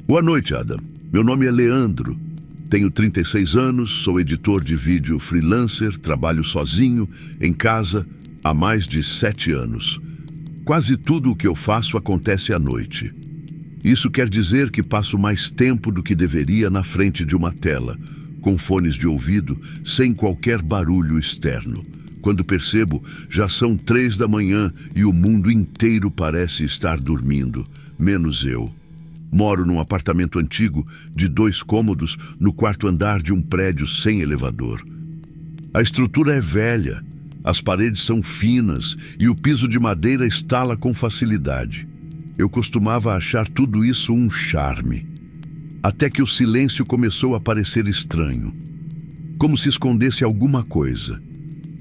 Boa noite, Adam. Meu nome é Leandro. Tenho 36 anos, sou editor de vídeo freelancer, trabalho sozinho, em casa, há mais de 7 anos. Quase tudo o que eu faço acontece à noite. Isso quer dizer que passo mais tempo do que deveria na frente de uma tela, com fones de ouvido, sem qualquer barulho externo. Quando percebo, já são 3 da manhã e o mundo inteiro parece estar dormindo, menos eu. Moro num apartamento antigo de 2 cômodos no 4º andar de um prédio sem elevador. A estrutura é velha, as paredes são finas e o piso de madeira estala com facilidade. Eu costumava achar tudo isso um charme, até que o silêncio começou a parecer estranho, como se escondesse alguma coisa.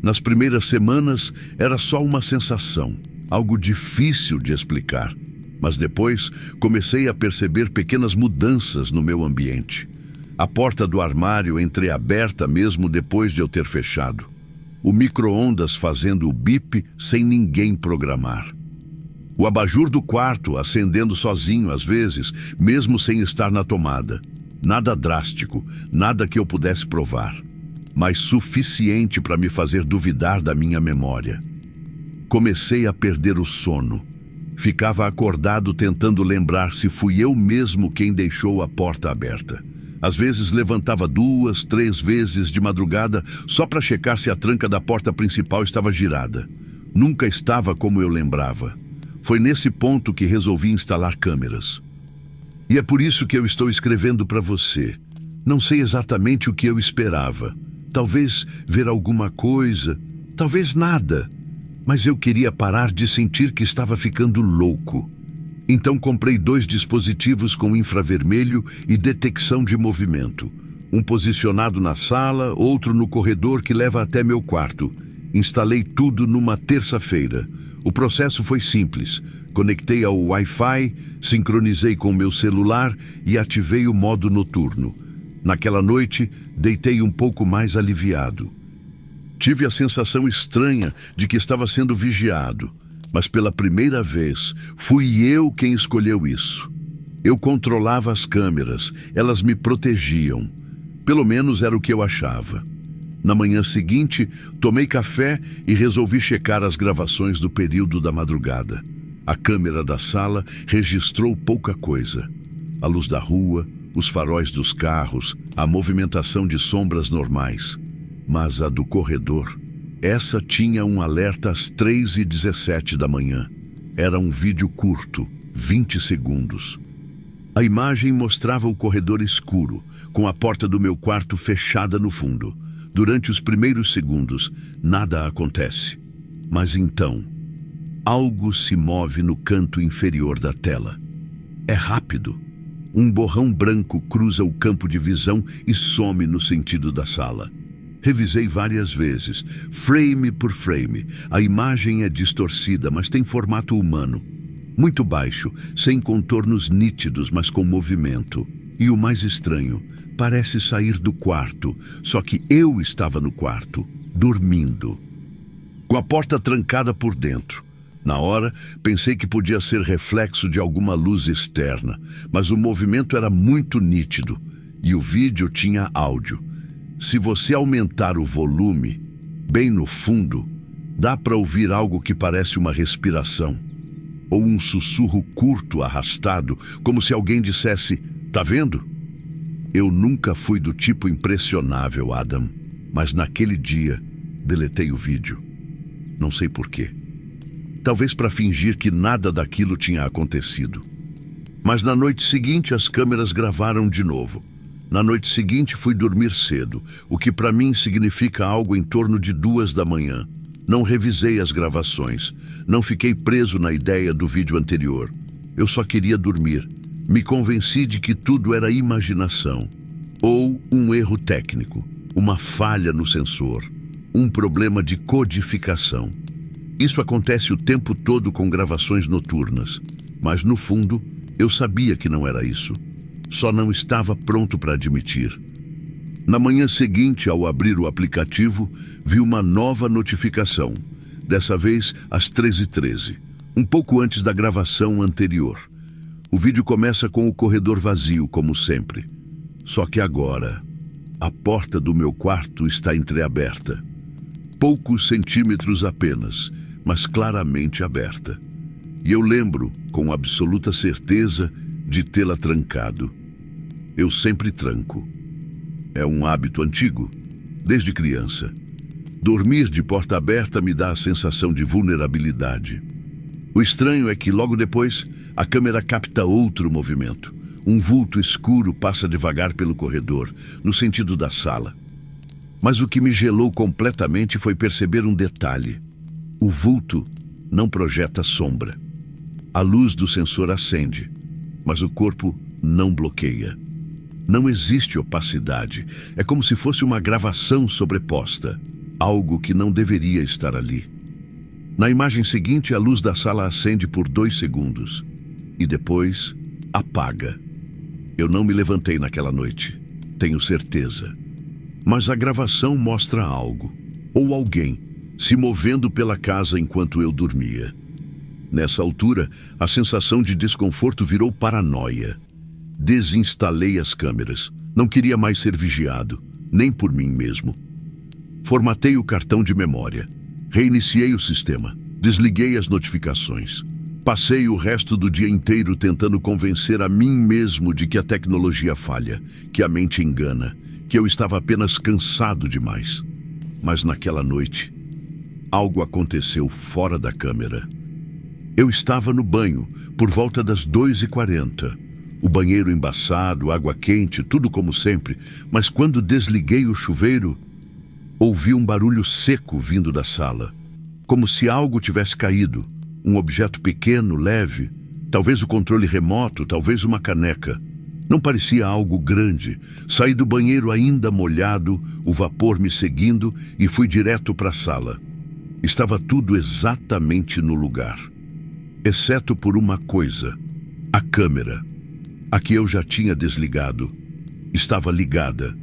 Nas primeiras semanas era só uma sensação, algo difícil de explicar. Mas depois comecei a perceber pequenas mudanças no meu ambiente. A porta do armário entreaberta mesmo depois de eu ter fechado. O micro-ondas fazendo o bip sem ninguém programar. O abajur do quarto acendendo sozinho às vezes, mesmo sem estar na tomada. Nada drástico, nada que eu pudesse provar, mas suficiente para me fazer duvidar da minha memória. Comecei a perder o sono. Ficava acordado tentando lembrar se fui eu mesmo quem deixou a porta aberta. Às vezes levantava 2, 3 vezes de madrugada só para checar se a tranca da porta principal estava girada. Nunca estava como eu lembrava. Foi nesse ponto que resolvi instalar câmeras. E é por isso que eu estou escrevendo para você. Não sei exatamente o que eu esperava. Talvez ver alguma coisa, talvez nada. Mas eu queria parar de sentir que estava ficando louco. Então comprei 2 dispositivos com infravermelho e detecção de movimento. Um posicionado na sala, outro no corredor que leva até meu quarto. Instalei tudo numa terça-feira. O processo foi simples. Conectei ao Wi-Fi, sincronizei com meu celular e ativei o modo noturno. Naquela noite, deitei um pouco mais aliviado. Tive a sensação estranha de que estava sendo vigiado, mas pela primeira vez fui eu quem escolheu isso. Eu controlava as câmeras, elas me protegiam. Pelo menos era o que eu achava. Na manhã seguinte, tomei café e resolvi checar as gravações do período da madrugada. A câmera da sala registrou pouca coisa. A luz da rua, os faróis dos carros, a movimentação de sombras normais. Mas a do corredor, essa tinha um alerta às 3h17 da manhã. Era um vídeo curto, 20 segundos. A imagem mostrava o corredor escuro, com a porta do meu quarto fechada no fundo. Durante os primeiros segundos, nada acontece. Mas então, algo se move no canto inferior da tela. É rápido. Um borrão branco cruza o campo de visão e some no sentido da sala. Revisei várias vezes, frame por frame. A imagem é distorcida, mas tem formato humano. Muito baixo, sem contornos nítidos, mas com movimento. E o mais estranho, parece sair do quarto, só que eu estava no quarto, dormindo. Com a porta trancada por dentro. Na hora, pensei que podia ser reflexo de alguma luz externa, mas o movimento era muito nítido e o vídeo tinha áudio. Se você aumentar o volume, bem no fundo, dá para ouvir algo que parece uma respiração, ou um sussurro curto arrastado, como se alguém dissesse, "Tá vendo?" Eu nunca fui do tipo impressionável, Adam, mas naquele dia deletei o vídeo. Não sei por quê. Talvez para fingir que nada daquilo tinha acontecido. Mas na noite seguinte as câmeras gravaram de novo. Na noite seguinte fui dormir cedo, o que para mim significa algo em torno de 2 da manhã. Não revisei as gravações, não fiquei preso na ideia do vídeo anterior. Eu só queria dormir. Me convenci de que tudo era imaginação, ou um erro técnico, uma falha no sensor, um problema de codificação. Isso acontece o tempo todo com gravações noturnas, mas no fundo eu sabia que não era isso. Só não estava pronto para admitir. Na manhã seguinte, ao abrir o aplicativo, vi uma nova notificação, dessa vez às 13h13, um pouco antes da gravação anterior. O vídeo começa com o corredor vazio, como sempre. Só que agora, a porta do meu quarto está entreaberta. Poucos centímetros apenas, mas claramente aberta. E eu lembro, com absoluta certeza, de tê-la trancado. Eu sempre tranco. É um hábito antigo, desde criança. Dormir de porta aberta me dá a sensação de vulnerabilidade. O estranho é que, logo depois, a câmera capta outro movimento. Um vulto escuro passa devagar pelo corredor, no sentido da sala. Mas o que me gelou completamente foi perceber um detalhe. O vulto não projeta sombra. A luz do sensor acende, mas o corpo não bloqueia. Não existe opacidade. É como se fosse uma gravação sobreposta. Algo que não deveria estar ali. Na imagem seguinte, a luz da sala acende por 2 segundos. E depois, apaga. Eu não me levantei naquela noite. Tenho certeza. Mas a gravação mostra algo. Ou alguém se movendo pela casa enquanto eu dormia. Nessa altura, a sensação de desconforto virou paranoia. Desinstalei as câmeras. Não queria mais ser vigiado, nem por mim mesmo. Formatei o cartão de memória. Reiniciei o sistema. Desliguei as notificações. Passei o resto do dia inteiro tentando convencer a mim mesmo de que a tecnologia falha, que a mente engana, que eu estava apenas cansado demais. Mas naquela noite, algo aconteceu fora da câmera. Eu estava no banho, por volta das 2h40. O banheiro embaçado, água quente, tudo como sempre. Mas quando desliguei o chuveiro, ouvi um barulho seco vindo da sala. Como se algo tivesse caído. Um objeto pequeno, leve. Talvez o controle remoto, talvez uma caneca. Não parecia algo grande. Saí do banheiro ainda molhado, o vapor me seguindo, e fui direto para a sala. Estava tudo exatamente no lugar. Exceto por uma coisa. A câmera. A que eu já tinha desligado. Estava ligada.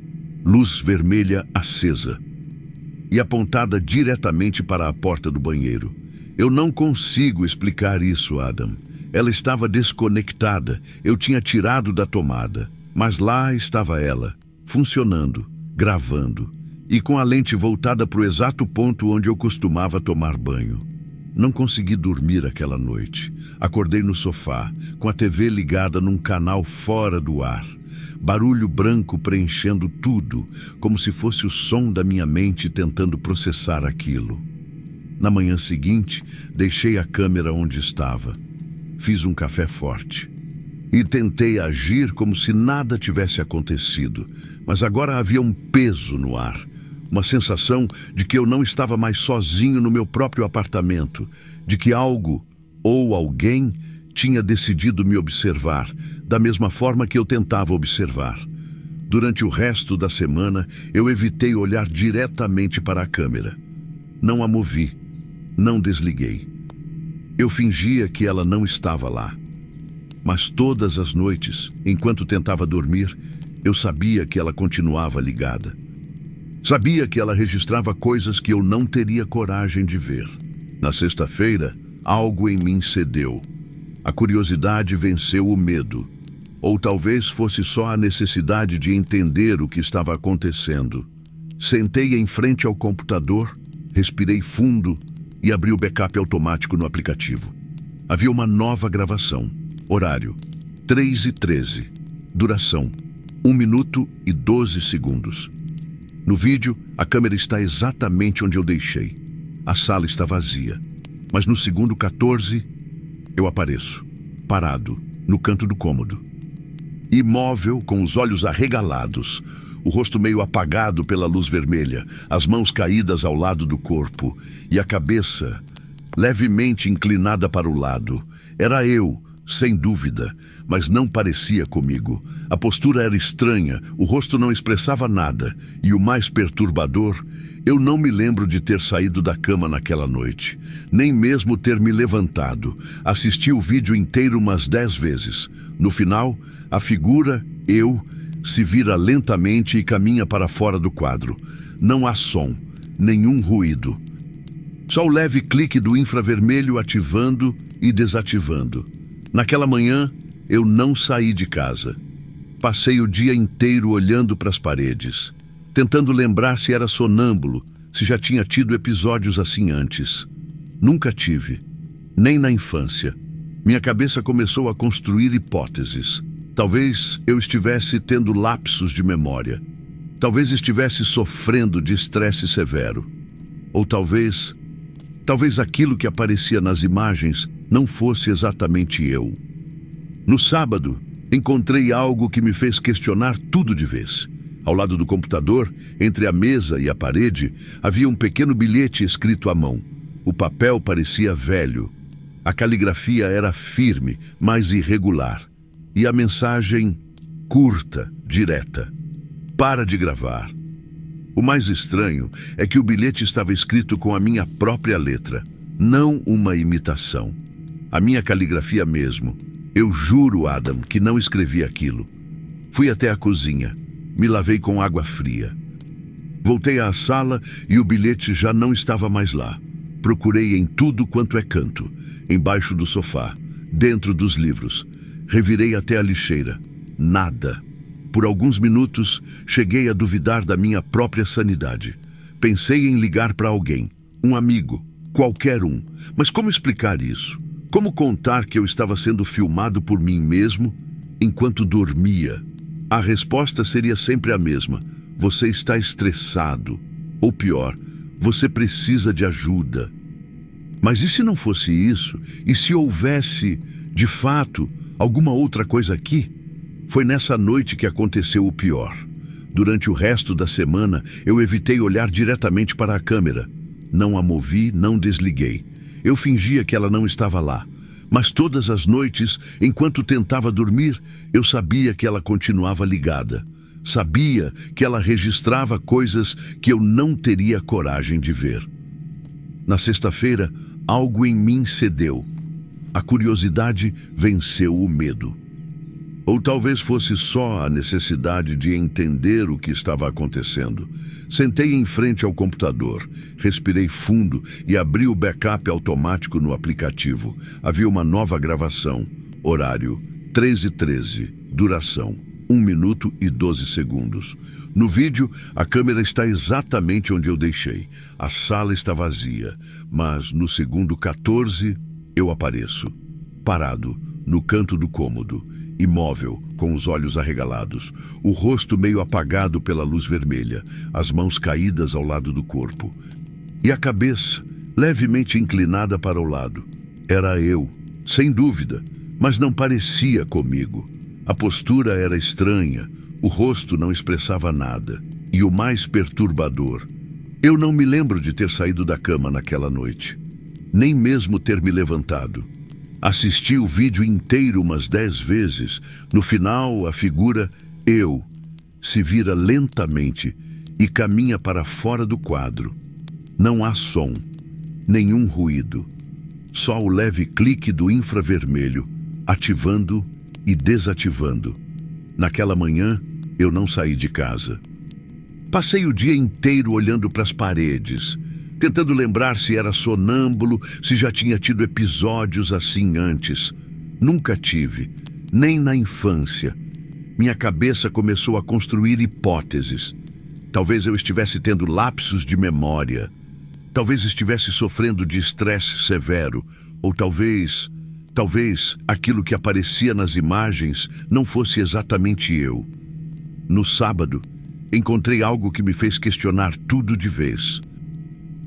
Luz vermelha acesa. E apontada diretamente para a porta do banheiro. Eu não consigo explicar isso, Adam. Ela estava desconectada. Eu tinha tirado da tomada. Mas lá estava ela, funcionando, gravando. E com a lente voltada para o exato ponto onde eu costumava tomar banho. Não consegui dormir aquela noite. Acordei no sofá, com a TV ligada num canal fora do ar. Barulho branco preenchendo tudo, como se fosse o som da minha mente tentando processar aquilo. Na manhã seguinte, deixei a câmera onde estava. Fiz um café forte. E tentei agir como se nada tivesse acontecido. Mas agora havia um peso no ar. Uma sensação de que eu não estava mais sozinho no meu próprio apartamento. De que algo, ou alguém, tinha decidido me observar, da mesma forma que eu tentava observar. Durante o resto da semana, eu evitei olhar diretamente para a câmera. Não a movi. Não desliguei. Eu fingia que ela não estava lá. Mas todas as noites, enquanto tentava dormir, eu sabia que ela continuava ligada. Sabia que ela registrava coisas que eu não teria coragem de ver. Na sexta-feira, algo em mim cedeu. A curiosidade venceu o medo. Ou talvez fosse só a necessidade de entender o que estava acontecendo. Sentei em frente ao computador, respirei fundo e abri o backup automático no aplicativo. Havia uma nova gravação. Horário: 3h13. Duração: 1 minuto e 12 segundos. No vídeo, a câmera está exatamente onde eu deixei. A sala está vazia. Mas no segundo 14, eu apareço, parado, no canto do cômodo. Imóvel, com os olhos arregalados, o rosto meio apagado pela luz vermelha, as mãos caídas ao lado do corpo e a cabeça levemente inclinada para o lado. Era eu, sem dúvida, mas não parecia comigo. A postura era estranha, o rosto não expressava nada, e o mais perturbador, eu não me lembro de ter saído da cama naquela noite, nem mesmo ter me levantado. Assisti o vídeo inteiro umas 10 vezes. No final, a figura, eu, se vira lentamente e caminha para fora do quadro. Não há som, nenhum ruído. Só o leve clique do infravermelho ativando e desativando. Naquela manhã, eu não saí de casa. Passei o dia inteiro olhando para as paredes, tentando lembrar se era sonâmbulo, se já tinha tido episódios assim antes. Nunca tive, nem na infância. Minha cabeça começou a construir hipóteses. Talvez eu estivesse tendo lapsos de memória. Talvez estivesse sofrendo de estresse severo. Ou talvez aquilo que aparecia nas imagens não fosse exatamente eu. No sábado, encontrei algo que me fez questionar tudo de vez. Ao lado do computador, entre a mesa e a parede, havia um pequeno bilhete escrito à mão. O papel parecia velho. A caligrafia era firme, mas irregular. E a mensagem curta, direta. Para de gravar. O mais estranho é que o bilhete estava escrito com a minha própria letra, não uma imitação. A minha caligrafia mesmo. Eu juro, Adam, que não escrevi aquilo. Fui até a cozinha. Me lavei com água fria. Voltei à sala e o bilhete já não estava mais lá. Procurei em tudo quanto é canto, embaixo do sofá, dentro dos livros. Revirei até a lixeira. Nada. Por alguns minutos, cheguei a duvidar da minha própria sanidade. Pensei em ligar para alguém, um amigo, qualquer um. Mas como explicar isso? Como contar que eu estava sendo filmado por mim mesmo enquanto dormia? A resposta seria sempre a mesma. Você está estressado. Ou pior, você precisa de ajuda. Mas e se não fosse isso? E se houvesse, de fato, alguma outra coisa aqui? Foi nessa noite que aconteceu o pior. Durante o resto da semana, eu evitei olhar diretamente para a câmera. Não a movi, não desliguei. Eu fingia que ela não estava lá. Mas todas as noites, enquanto tentava dormir, eu sabia que ela continuava ligada. Sabia que ela registrava coisas que eu não teria coragem de ver. Na sexta-feira, algo em mim cedeu. A curiosidade venceu o medo. Ou talvez fosse só a necessidade de entender o que estava acontecendo. Sentei em frente ao computador, respirei fundo e abri o backup automático no aplicativo. Havia uma nova gravação. Horário 13h13. Duração 1 minuto e 12 segundos. No vídeo, a câmera está exatamente onde eu deixei. A sala está vazia, mas no segundo 14 eu apareço. Parado, no canto do cômodo. Imóvel, com os olhos arregalados, o rosto meio apagado pela luz vermelha, as mãos caídas ao lado do corpo. E a cabeça, levemente inclinada para o lado. Era eu, sem dúvida, mas não parecia comigo. A postura era estranha, o rosto não expressava nada. E o mais perturbador, eu não me lembro de ter saído da cama naquela noite, nem mesmo ter me levantado. Assisti o vídeo inteiro umas 10 vezes. No final, a figura, eu, se vira lentamente e caminha para fora do quadro. Não há som, nenhum ruído. Só o leve clique do infravermelho, ativando e desativando. Naquela manhã, eu não saí de casa. Passei o dia inteiro olhando para as paredes, tentando lembrar se era sonâmbulo, se já tinha tido episódios assim antes. Nunca tive, nem na infância. Minha cabeça começou a construir hipóteses. Talvez eu estivesse tendo lapsos de memória. Talvez estivesse sofrendo de estresse severo. Ou talvez aquilo que aparecia nas imagens não fosse exatamente eu. No sábado, encontrei algo que me fez questionar tudo de vez.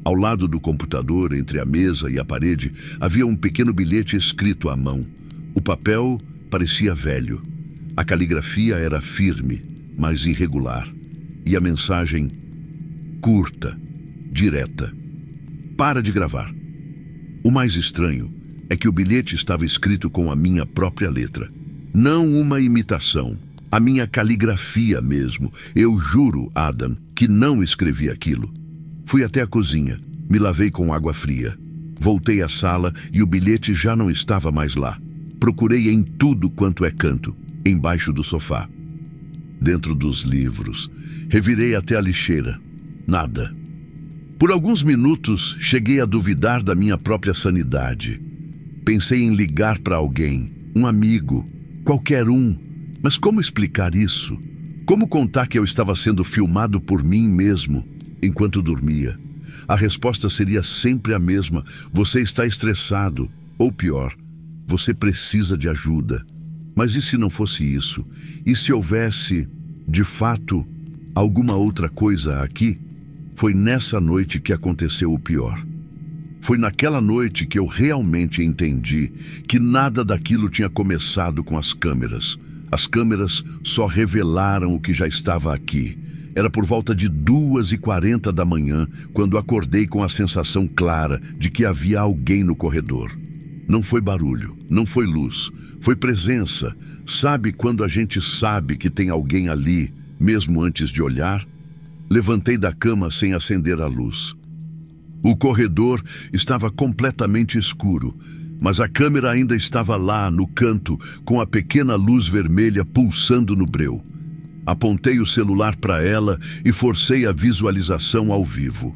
Ao lado do computador, entre a mesa e a parede, havia um pequeno bilhete escrito à mão. O papel parecia velho. A caligrafia era firme, mas irregular. E a mensagem curta, direta. Para de gravar. O mais estranho é que o bilhete estava escrito com a minha própria letra. Não uma imitação. A minha caligrafia mesmo. Eu juro, Adam, que não escrevi aquilo. Fui até a cozinha, me lavei com água fria. Voltei à sala e o bilhete já não estava mais lá. Procurei em tudo quanto é canto, embaixo do sofá, dentro dos livros. Revirei até a lixeira. Nada. Por alguns minutos, cheguei a duvidar da minha própria sanidade. Pensei em ligar para alguém, um amigo, Qualquer um. Mas como explicar isso? Como contar que eu estava sendo filmado por mim mesmo enquanto dormia? A resposta seria sempre a mesma: você está estressado, ou pior, você precisa de ajuda. Mas e se não fosse isso? E se houvesse, de fato, alguma outra coisa aqui? Foi nessa noite que aconteceu o pior. Foi naquela noite que eu realmente entendi que nada daquilo tinha começado com as câmeras. As câmeras só revelaram o que já estava aqui. Era por volta de 2h40 da manhã, quando acordei com a sensação clara de que havia alguém no corredor. Não foi barulho, não foi luz, foi presença. Sabe quando a gente sabe que tem alguém ali, mesmo antes de olhar? Levantei da cama sem acender a luz. O corredor estava completamente escuro, mas a câmera ainda estava lá, no canto, com a pequena luz vermelha pulsando no breu. Apontei o celular para ela e forcei a visualização ao vivo.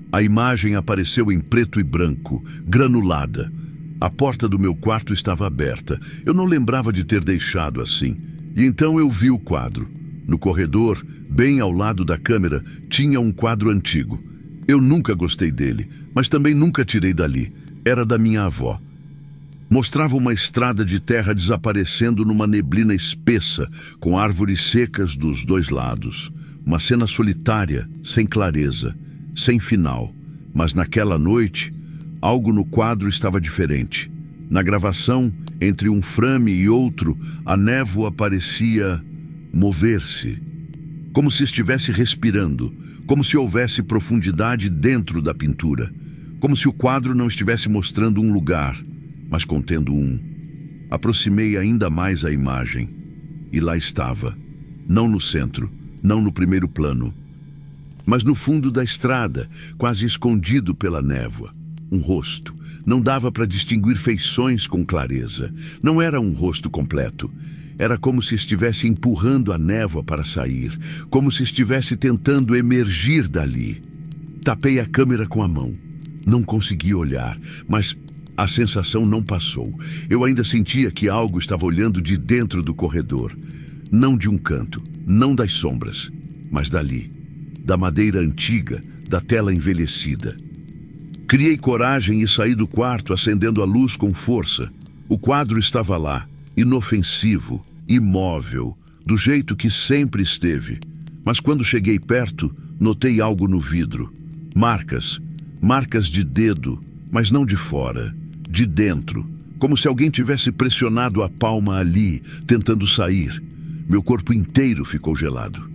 A imagem apareceu em preto e branco, granulada. A porta do meu quarto estava aberta. Eu não lembrava de ter deixado assim. E então eu vi o quadro. No corredor, bem ao lado da câmera, tinha um quadro antigo. Eu nunca gostei dele, mas também nunca tirei dali. Era da minha avó. Mostrava uma estrada de terra desaparecendo numa neblina espessa, com árvores secas dos dois lados. Uma cena solitária, sem clareza, sem final. Mas naquela noite, algo no quadro estava diferente. Na gravação, entre um frame e outro, a névoa parecia mover-se, como se estivesse respirando, como se houvesse profundidade dentro da pintura, como se o quadro não estivesse mostrando um lugar, mas contendo um. Aproximei ainda mais a imagem, e lá estava, não no centro, não no primeiro plano, mas no fundo da estrada, quase escondido pela névoa. Um rosto. Não dava para distinguir feições com clareza. Não era um rosto completo. Era como se estivesse empurrando a névoa para sair, como se estivesse tentando emergir dali. Tapei a câmera com a mão. Não consegui olhar, mas a sensação não passou. Eu ainda sentia que algo estava olhando de dentro do corredor. Não de um canto, não das sombras, mas dali, da madeira antiga, da tela envelhecida. Criei coragem e saí do quarto, acendendo a luz com força. O quadro estava lá, inofensivo, imóvel, do jeito que sempre esteve. Mas quando cheguei perto, notei algo no vidro. Marcas de dedo, mas não de fora, de dentro, como se alguém tivesse pressionado a palma ali, tentando sair. Meu corpo inteiro ficou gelado.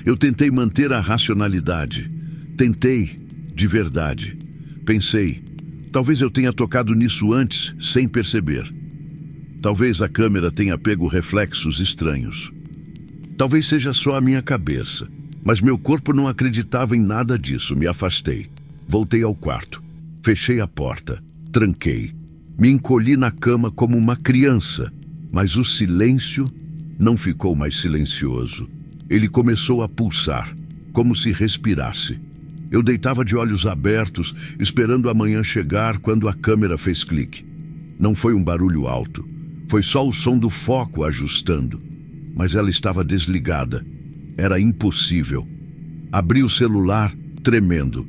Eu tentei manter a racionalidade. Tentei, de verdade. Pensei, talvez eu tenha tocado nisso antes, sem perceber. Talvez a câmera tenha pego reflexos estranhos. Talvez seja só a minha cabeça. Mas meu corpo não acreditava em nada disso. Me afastei. Voltei ao quarto. Fechei a porta. Tranquei. Me encolhi na cama como uma criança. Mas o silêncio não ficou mais silencioso. Ele começou a pulsar, como se respirasse. Eu deitava de olhos abertos, esperando a manhã chegar, quando a câmera fez clique. Não foi um barulho alto. Foi só o som do foco ajustando. Mas ela estava desligada. Era impossível. Abri o celular, tremendo.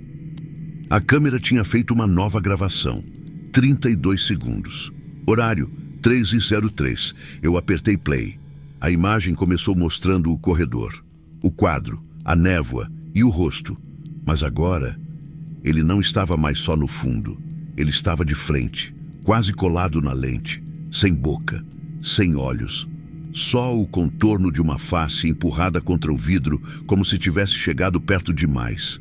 A câmera tinha feito uma nova gravação. 32 segundos. Horário, 3h03. Eu apertei play. A imagem começou mostrando o corredor, o quadro, a névoa e o rosto. Mas agora, ele não estava mais só no fundo. Ele estava de frente, quase colado na lente, sem boca, sem olhos. Só o contorno de uma face empurrada contra o vidro, como se tivesse chegado perto demais.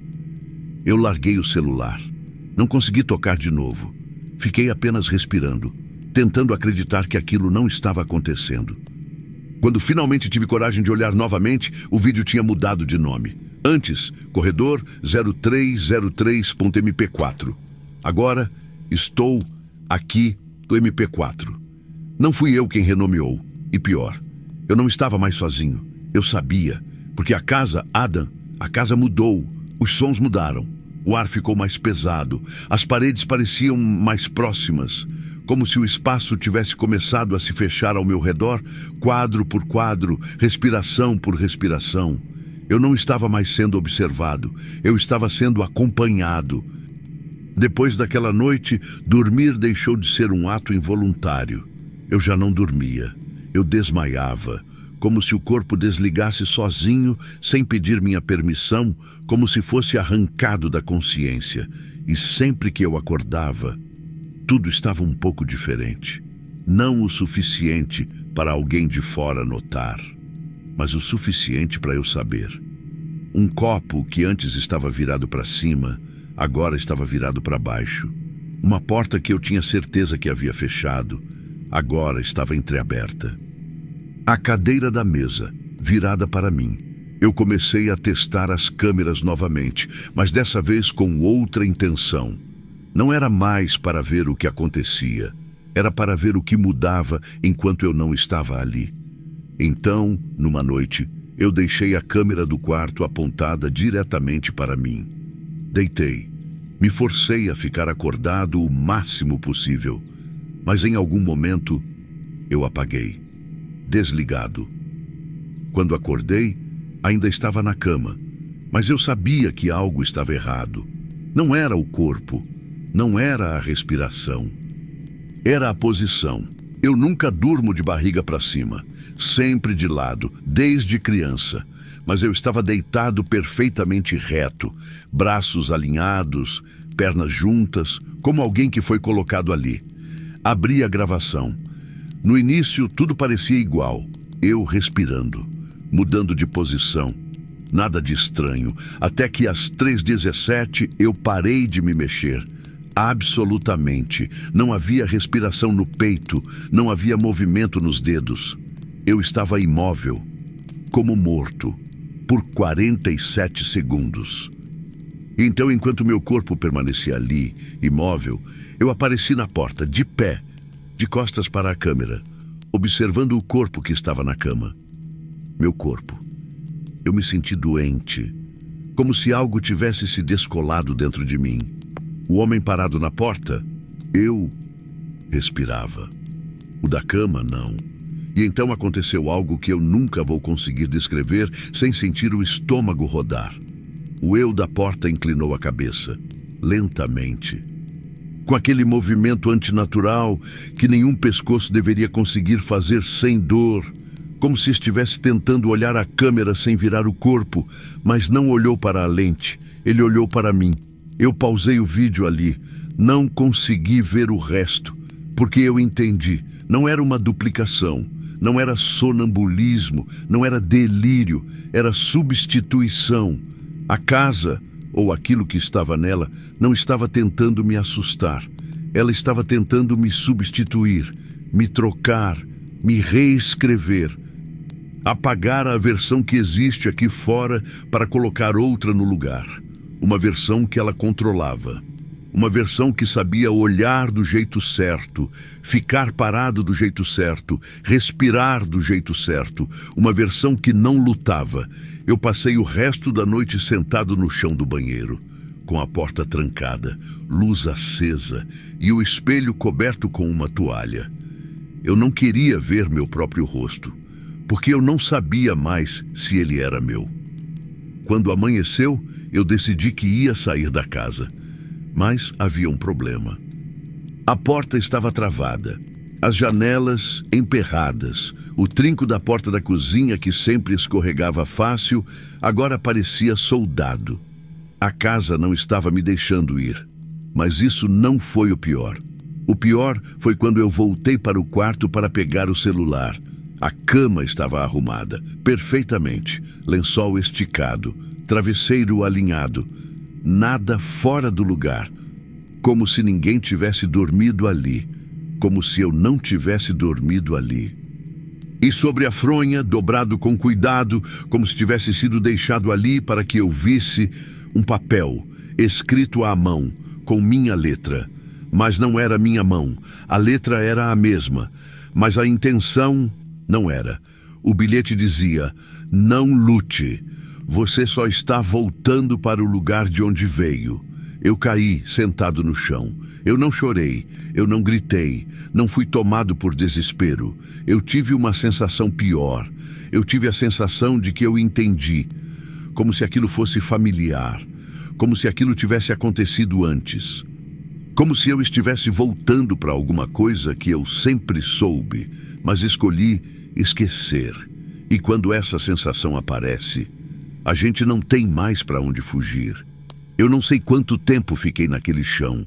Eu larguei o celular. Não consegui tocar de novo. Fiquei apenas respirando, tentando acreditar que aquilo não estava acontecendo. Quando finalmente tive coragem de olhar novamente, o vídeo tinha mudado de nome. Antes, corredor 0303.mp4. Agora, estou aqui do MP4. Não fui eu quem renomeou. E pior, eu não estava mais sozinho. Eu sabia, porque a casa mudou. Os sons mudaram. O ar ficou mais pesado. As paredes pareciam mais próximas, como se o espaço tivesse começado a se fechar ao meu redor, quadro por quadro, respiração por respiração. Eu não estava mais sendo observado, eu estava sendo acompanhado. Depois daquela noite, dormir deixou de ser um ato involuntário. Eu já não dormia, eu desmaiava, como se o corpo desligasse sozinho, sem pedir minha permissão, como se fosse arrancado da consciência. E sempre que eu acordava, tudo estava um pouco diferente. Não o suficiente para alguém de fora notar, mas o suficiente para eu saber. Um copo que antes estava virado para cima, agora estava virado para baixo. Uma porta que eu tinha certeza que havia fechado, agora estava entreaberta. A cadeira da mesa, virada para mim. Eu comecei a testar as câmeras novamente, mas dessa vez com outra intenção. Não era mais para ver o que acontecia, era para ver o que mudava enquanto eu não estava ali. Então, numa noite, eu deixei a câmera do quarto apontada diretamente para mim. Deitei. Me forcei a ficar acordado o máximo possível, mas em algum momento eu apaguei. Desligado. Quando acordei, ainda estava na cama, mas eu sabia que algo estava errado. Não era o corpo, não era a respiração. Era a posição. Eu nunca durmo de barriga para cima, sempre de lado, desde criança. Mas eu estava deitado perfeitamente reto, braços alinhados, pernas juntas, como alguém que foi colocado ali. Abri a gravação. No início, tudo parecia igual. Eu respirando, mudando de posição. Nada de estranho, até que às 3h17 eu parei de me mexer. Absolutamente. Não havia respiração no peito, não havia movimento nos dedos. Eu estava imóvel, como morto, por 47 segundos. Então, enquanto meu corpo permanecia ali, imóvel, eu apareci na porta, de pé, de costas para a câmera, observando o corpo que estava na cama. Meu corpo. Eu me senti doente, como se algo tivesse se descolado dentro de mim. O homem parado na porta, eu respirava. O da cama, não. E então aconteceu algo que eu nunca vou conseguir descrever sem sentir o estômago rodar. O eu da porta inclinou a cabeça, lentamente, com aquele movimento antinatural que nenhum pescoço deveria conseguir fazer sem dor, como se estivesse tentando olhar a câmera sem virar o corpo, mas não olhou para a lente, ele olhou para mim. Eu pausei o vídeo ali, não consegui ver o resto, porque eu entendi, não era uma duplicação, não era sonambulismo, não era delírio, era substituição. A casa, ou aquilo que estava nela, não estava tentando me assustar, ela estava tentando me substituir, me trocar, me reescrever, apagar a versão que existe aqui fora para colocar outra no lugar. Uma versão que ela controlava. Uma versão que sabia olhar do jeito certo, ficar parado do jeito certo, respirar do jeito certo. Uma versão que não lutava. Eu passei o resto da noite sentado no chão do banheiro, com a porta trancada, luz acesa e o espelho coberto com uma toalha. Eu não queria ver meu próprio rosto, porque eu não sabia mais se ele era meu. Quando amanheceu, eu decidi que ia sair da casa, mas havia um problema. A porta estava travada, as janelas emperradas, o trinco da porta da cozinha, que sempre escorregava fácil, agora parecia soldado. A casa não estava me deixando ir, mas isso não foi o pior. O pior foi quando eu voltei para o quarto para pegar o celular. A cama estava arrumada, perfeitamente, lençol esticado, travesseiro alinhado, nada fora do lugar, como se ninguém tivesse dormido ali, como se eu não tivesse dormido ali. E sobre a fronha, dobrado com cuidado, como se tivesse sido deixado ali para que eu visse, um papel, escrito à mão, com minha letra. Mas não era minha mão, a letra era a mesma, mas a intenção não era. O bilhete dizia: não lute. Você só está voltando para o lugar de onde veio. Eu caí, sentado no chão. Eu não chorei, eu não gritei, não fui tomado por desespero. Eu tive uma sensação pior. Eu tive a sensação de que eu entendi, como se aquilo fosse familiar, como se aquilo tivesse acontecido antes. Como se eu estivesse voltando para alguma coisa que eu sempre soube, mas escolhi esquecer. E quando essa sensação aparece, a gente não tem mais para onde fugir. Eu não sei quanto tempo fiquei naquele chão.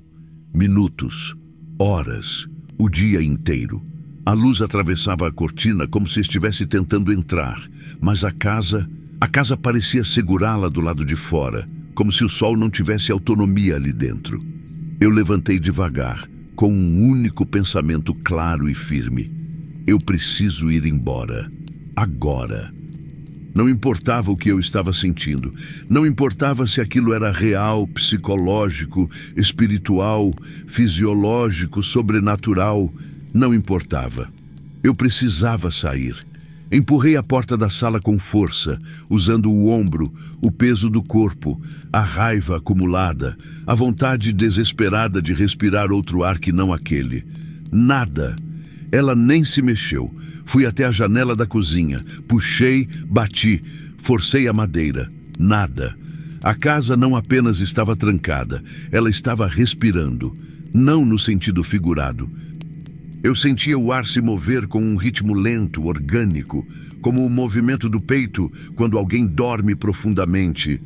Minutos, horas, o dia inteiro. A luz atravessava a cortina como se estivesse tentando entrar, mas a casa parecia segurá-la do lado de fora, como se o sol não tivesse autonomia ali dentro. Eu levantei devagar, com um único pensamento claro e firme. Eu preciso ir embora. Agora. Não importava o que eu estava sentindo. Não importava se aquilo era real, psicológico, espiritual, fisiológico, sobrenatural. Não importava. Eu precisava sair. Empurrei a porta da sala com força, usando o ombro, o peso do corpo, a raiva acumulada, a vontade desesperada de respirar outro ar que não aquele. Nada. Ela nem se mexeu. Fui até a janela da cozinha. Puxei, bati, forcei a madeira. Nada. A casa não apenas estava trancada, ela estava respirando. Não no sentido figurado. Eu sentia o ar se mover com um ritmo lento, orgânico, como o movimento do peito quando alguém dorme profundamente.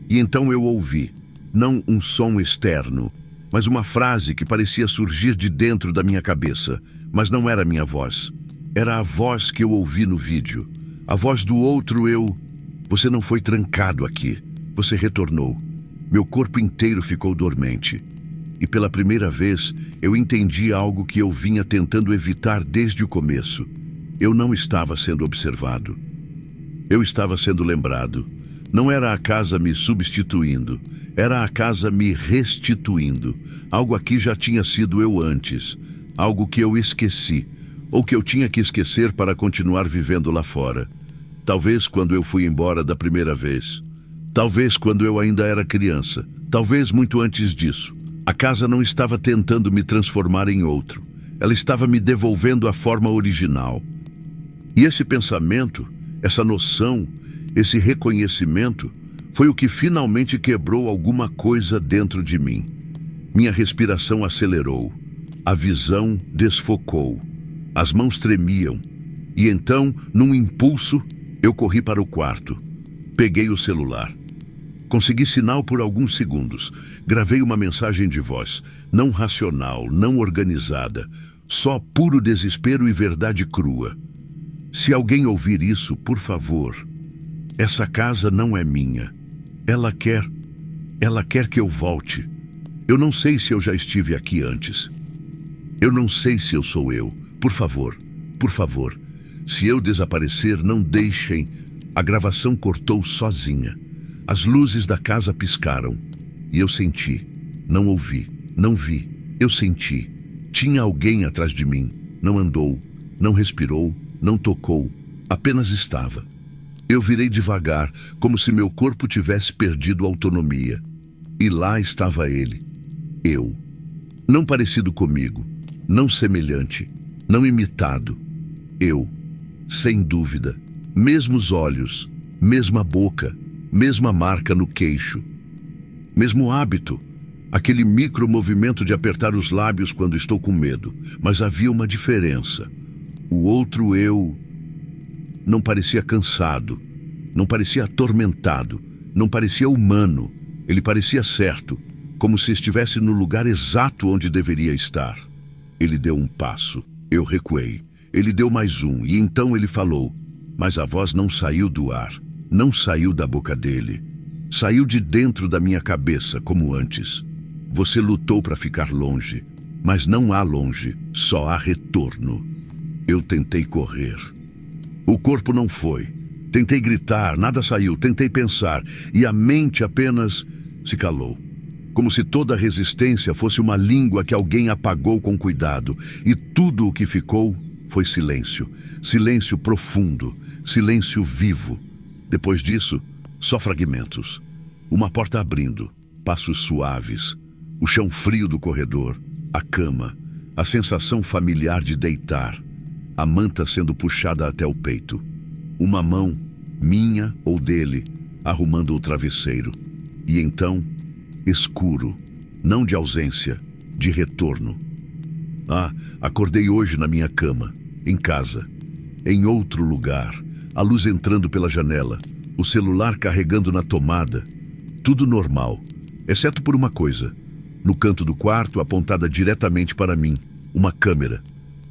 E então eu ouvi, não um som externo, mas uma frase que parecia surgir de dentro da minha cabeça. Mas não era minha voz. Era a voz que eu ouvi no vídeo. A voz do outro eu... Você não foi trancado aqui. Você retornou. Meu corpo inteiro ficou dormente. E pela primeira vez, eu entendi algo que eu vinha tentando evitar desde o começo. Eu não estava sendo observado. Eu estava sendo lembrado. Não era a casa me substituindo. Era a casa me restituindo. Algo aqui já tinha sido eu antes. Algo que eu esqueci, ou que eu tinha que esquecer para continuar vivendo lá fora. Talvez quando eu fui embora da primeira vez. Talvez quando eu ainda era criança. Talvez muito antes disso. A casa não estava tentando me transformar em outro. Ela estava me devolvendo a forma original. E esse pensamento, essa noção, esse reconhecimento, foi o que finalmente quebrou alguma coisa dentro de mim. Minha respiração acelerou. A visão desfocou. As mãos tremiam. E então, num impulso, eu corri para o quarto. Peguei o celular. Consegui sinal por alguns segundos. Gravei uma mensagem de voz, não racional, não organizada, só puro desespero e verdade crua. Se alguém ouvir isso, por favor. Essa casa não é minha. Ela quer que eu volte. Eu não sei se eu já estive aqui antes. Eu não sei se eu sou eu. Por favor, por favor. Se eu desaparecer, não deixem. A gravação cortou sozinha. As luzes da casa piscaram. E eu senti. Não ouvi, não vi. Eu senti. Tinha alguém atrás de mim. Não andou, não respirou, não tocou. Apenas estava. Eu virei devagar, como se meu corpo tivesse perdido autonomia. E lá estava ele. Eu. Não parecido comigo. Não semelhante, não imitado. Eu, sem dúvida, mesmos olhos, mesma boca, mesma marca no queixo. Mesmo hábito, aquele micromovimento de apertar os lábios quando estou com medo. Mas havia uma diferença. O outro eu não parecia cansado, não parecia atormentado, não parecia humano. Ele parecia certo, como se estivesse no lugar exato onde deveria estar. Ele deu um passo. Eu recuei. Ele deu mais um, e então ele falou. Mas a voz não saiu do ar. Não saiu da boca dele. Saiu de dentro da minha cabeça, como antes. Você lutou para ficar longe. Mas não há longe, só há retorno. Eu tentei correr. O corpo não foi. Tentei gritar, nada saiu. Tentei pensar, e a mente apenas se calou. Como se toda a resistência fosse uma língua que alguém apagou com cuidado. E tudo o que ficou foi silêncio. Silêncio profundo. Silêncio vivo. Depois disso, só fragmentos. Uma porta abrindo. passos suaves, o chão frio do corredor, a cama, a sensação familiar de deitar, a manta sendo puxada até o peito, uma mão, minha ou dele, arrumando o travesseiro. E então, escuro, não de ausência, de retorno. Acordei hoje na minha cama, em casa, em outro lugar, a luz entrando pela janela, o celular carregando na tomada. Tudo normal, exceto por uma coisa. No canto do quarto, apontada diretamente para mim, uma câmera.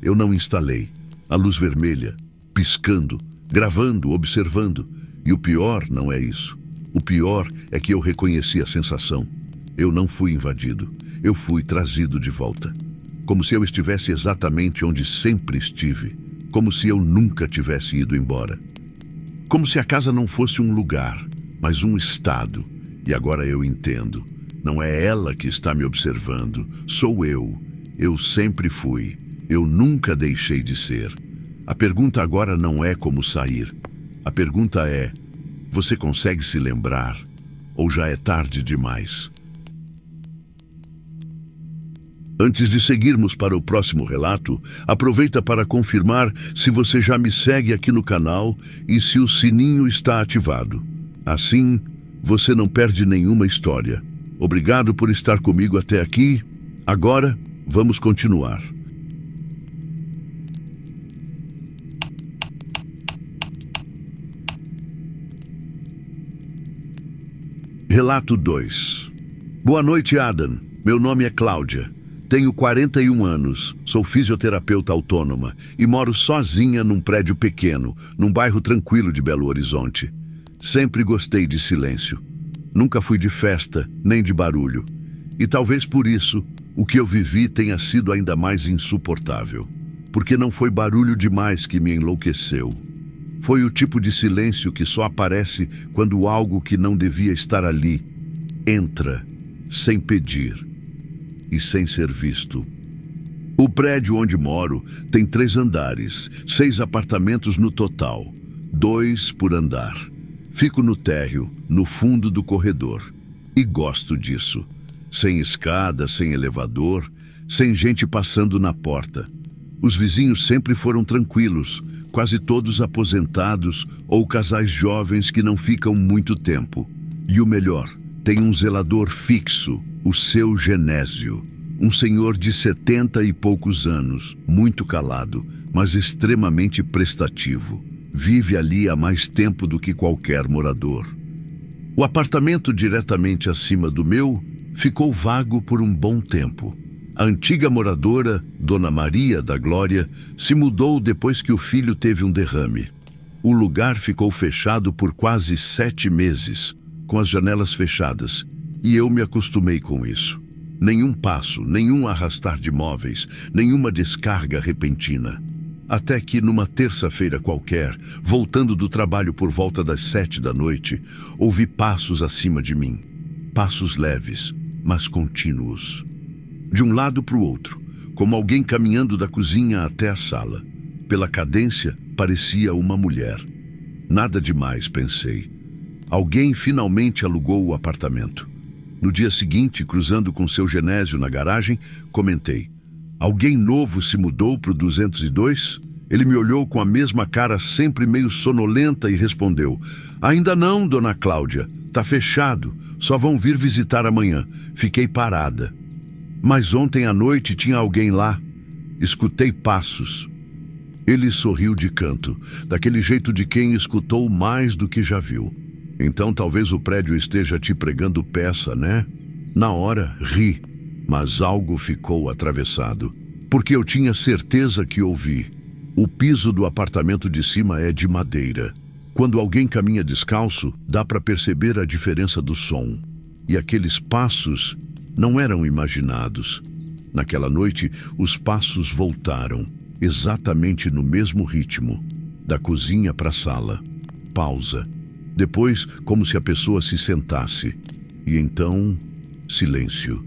Eu não instalei. A luz vermelha, piscando, gravando, observando. E o pior não é isso. O pior é que eu reconheci a sensação. Eu não fui invadido. Eu fui trazido de volta. Como se eu estivesse exatamente onde sempre estive. Como se eu nunca tivesse ido embora. Como se a casa não fosse um lugar, mas um estado. E agora eu entendo. Não é ela que está me observando. Sou eu. Eu sempre fui. Eu nunca deixei de ser. A pergunta agora não é como sair. A pergunta é: você consegue se lembrar? Ou já é tarde demais? Antes de seguirmos para o próximo relato, aproveita para confirmar se você já me segue aqui no canal e se o sininho está ativado. Assim, você não perde nenhuma história. Obrigado por estar comigo até aqui. Agora, vamos continuar. Relato 2. Boa noite, Adam. Meu nome é Cláudia. Tenho 41 anos, sou fisioterapeuta autônoma e moro sozinha num prédio pequeno, num bairro tranquilo de Belo Horizonte. Sempre gostei de silêncio. Nunca fui de festa, nem de barulho. E talvez por isso, o que eu vivi tenha sido ainda mais insuportável. Porque não foi barulho demais que me enlouqueceu. Foi o tipo de silêncio que só aparece quando algo que não devia estar ali entra, sem pedir e sem ser visto. O prédio onde moro tem 3 andares, 6 apartamentos no total, 2 por andar. Fico no térreo, no fundo do corredor. E gosto disso. Sem escada, sem elevador, sem gente passando na porta. Os vizinhos sempre foram tranquilos, quase todos aposentados ou casais jovens que não ficam muito tempo. E o melhor, tem um zelador fixo, o seu Genésio. Um senhor de 70 e poucos anos, muito calado, mas extremamente prestativo. Vive ali há mais tempo do que qualquer morador. O apartamento diretamente acima do meu ficou vago por um bom tempo. A antiga moradora, Dona Maria da Glória, se mudou depois que o filho teve um derrame. O lugar ficou fechado por quase 7 meses, com as janelas fechadas, e eu me acostumei com isso. Nenhum passo, nenhum arrastar de móveis, nenhuma descarga repentina. Até que, numa terça-feira qualquer, voltando do trabalho por volta das 7 da noite, ouvi passos acima de mim. Passos leves, mas contínuos. De um lado para o outro, como alguém caminhando da cozinha até a sala. Pela cadência, parecia uma mulher. Nada demais, pensei. Alguém finalmente alugou o apartamento. No dia seguinte, cruzando com seu Genésio na garagem, comentei: alguém novo se mudou para o 202? Ele me olhou com a mesma cara sempre meio sonolenta e respondeu: ainda não, dona Cláudia. Tá fechado. Só vão vir visitar amanhã. Fiquei parada. Mas ontem à noite tinha alguém lá. Escutei passos. Ele sorriu de canto, daquele jeito de quem escutou mais do que já viu. Então talvez o prédio esteja te pregando peça, né? Na hora, ri, mas algo ficou atravessado. Porque eu tinha certeza que ouvi. O piso do apartamento de cima é de madeira. Quando alguém caminha descalço, dá para perceber a diferença do som. E aqueles passos não eram imaginados. Naquela noite, os passos voltaram, exatamente no mesmo ritmo. Da cozinha para a sala. Pausa. Depois, como se a pessoa se sentasse. E então, silêncio.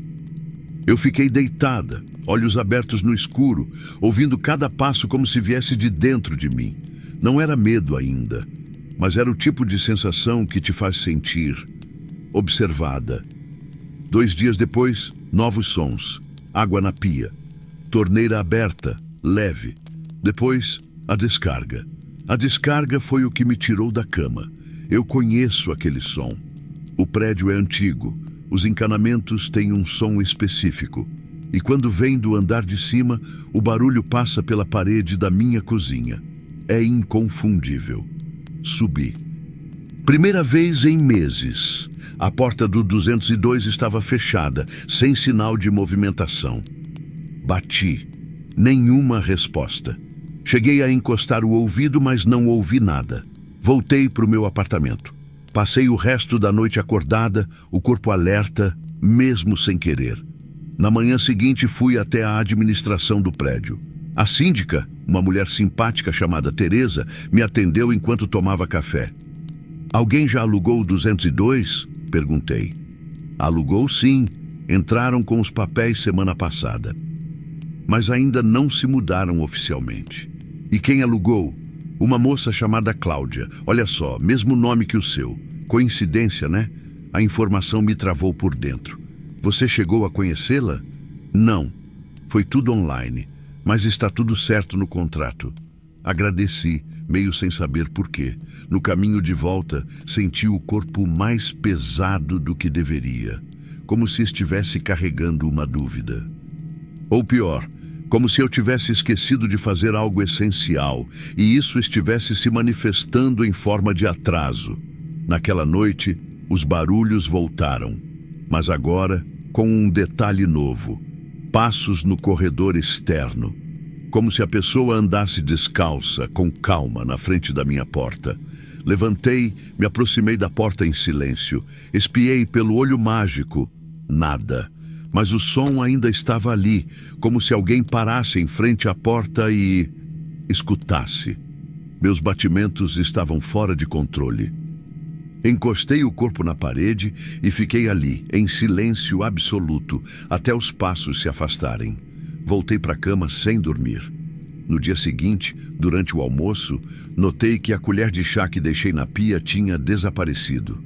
Eu fiquei deitada, olhos abertos no escuro, ouvindo cada passo como se viesse de dentro de mim. Não era medo ainda, mas era o tipo de sensação que te faz sentir observada. 2 dias depois, novos sons. Água na pia. Torneira aberta, leve. Depois, a descarga. A descarga foi o que me tirou da cama. Eu conheço aquele som. O prédio é antigo. Os encanamentos têm um som específico. E quando vem do andar de cima, o barulho passa pela parede da minha cozinha. É inconfundível. Subi. Primeira vez em meses. A porta do 202 estava fechada, sem sinal de movimentação. Bati. Nenhuma resposta. Cheguei a encostar o ouvido, mas não ouvi nada. Voltei para o meu apartamento. Passei o resto da noite acordada, o corpo alerta, mesmo sem querer. Na manhã seguinte, fui até a administração do prédio. A síndica, uma mulher simpática chamada Teresa, me atendeu enquanto tomava café. Alguém já alugou o 202? Perguntei. Alugou sim. Entraram com os papéis semana passada. Mas ainda não se mudaram oficialmente. E quem alugou? Uma moça chamada Cláudia. Olha só, mesmo nome que o seu. Coincidência, né? A informação me travou por dentro. Você chegou a conhecê-la? Não. Foi tudo online. Mas está tudo certo no contrato. Agradeci, meio sem saber por quê. No caminho de volta, senti o corpo mais pesado do que deveria. Como se estivesse carregando uma dúvida. Ou pior, como se eu tivesse esquecido de fazer algo essencial e isso estivesse se manifestando em forma de atraso. Naquela noite, os barulhos voltaram, mas agora com um detalhe novo: passos no corredor externo, como se a pessoa andasse descalça, com calma, na frente da minha porta. Levantei, me aproximei da porta em silêncio, espiei pelo olho mágico. Nada. Mas o som ainda estava ali, como se alguém parasse em frente à porta e escutasse. Meus batimentos estavam fora de controle. Encostei o corpo na parede e fiquei ali, em silêncio absoluto, até os passos se afastarem. Voltei para a cama sem dormir. No dia seguinte, durante o almoço, notei que a colher de chá que deixei na pia tinha desaparecido.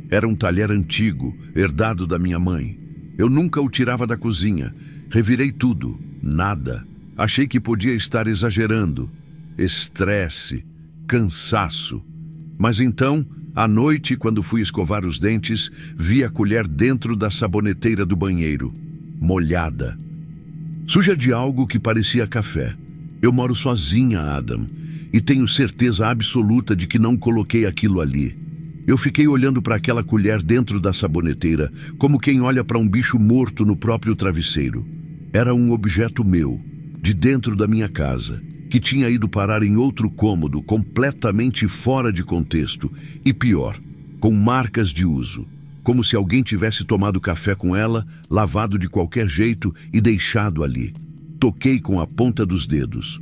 Era um talher antigo, herdado da minha mãe. Eu nunca o tirava da cozinha. Revirei tudo. Nada. Achei que podia estar exagerando. Estresse. Cansaço. Mas então, à noite, quando fui escovar os dentes, vi a colher dentro da saboneteira do banheiro. Molhada. Suja de algo que parecia café. Eu moro sozinha, Adam, e tenho certeza absoluta de que não coloquei aquilo ali. Eu fiquei olhando para aquela colher dentro da saboneteira, como quem olha para um bicho morto no próprio travesseiro. Era um objeto meu, de dentro da minha casa, que tinha ido parar em outro cômodo, completamente fora de contexto, e pior, com marcas de uso, como se alguém tivesse tomado café com ela, lavado de qualquer jeito e deixado ali. Toquei com a ponta dos dedos.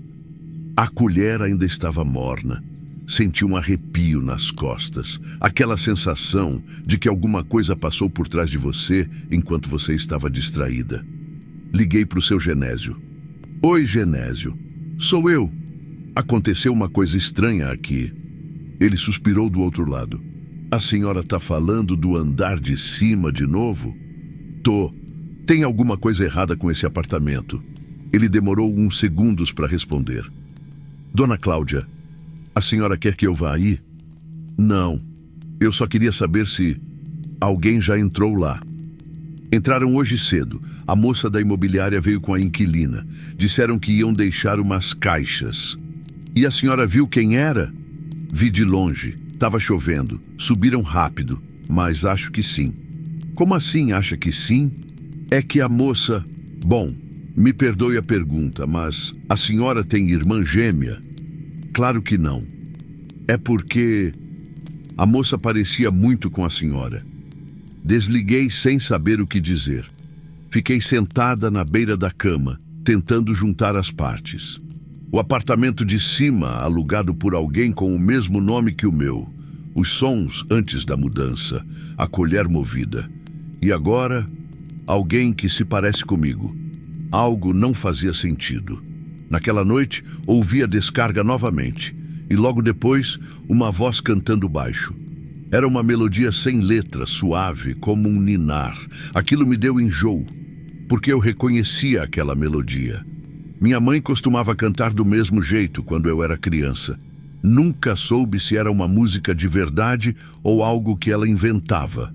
A colher ainda estava morna. Senti um arrepio nas costas, aquela sensação de que alguma coisa passou por trás de você enquanto você estava distraída. Liguei para o seu Genésio. Oi, Genésio. Sou eu. Aconteceu uma coisa estranha aqui. Ele suspirou do outro lado. A senhora está falando do andar de cima de novo? Tô. Tem alguma coisa errada com esse apartamento. Ele demorou uns segundos para responder. Dona Cláudia, a senhora quer que eu vá aí? Não. Eu só queria saber se alguém já entrou lá. Entraram hoje cedo. A moça da imobiliária veio com a inquilina. Disseram que iam deixar umas caixas. E a senhora viu quem era? Vi de longe. Estava chovendo. Subiram rápido. Mas acho que sim. Como assim acha que sim? É que a moça... Bom, me perdoe a pergunta, mas a senhora tem irmã gêmea? Claro que não. É porque a moça parecia muito com a senhora. Desliguei sem saber o que dizer. Fiquei sentada na beira da cama, tentando juntar as partes. O apartamento de cima, alugado por alguém com o mesmo nome que o meu. Os sons antes da mudança, a colher movida. E agora, alguém que se parece comigo. Algo não fazia sentido. Naquela noite, ouvi a descarga novamente. E logo depois, uma voz cantando baixo. Era uma melodia sem letra, suave, como um ninar. Aquilo me deu enjoo, porque eu reconhecia aquela melodia. Minha mãe costumava cantar do mesmo jeito quando eu era criança. Nunca soube se era uma música de verdade ou algo que ela inventava.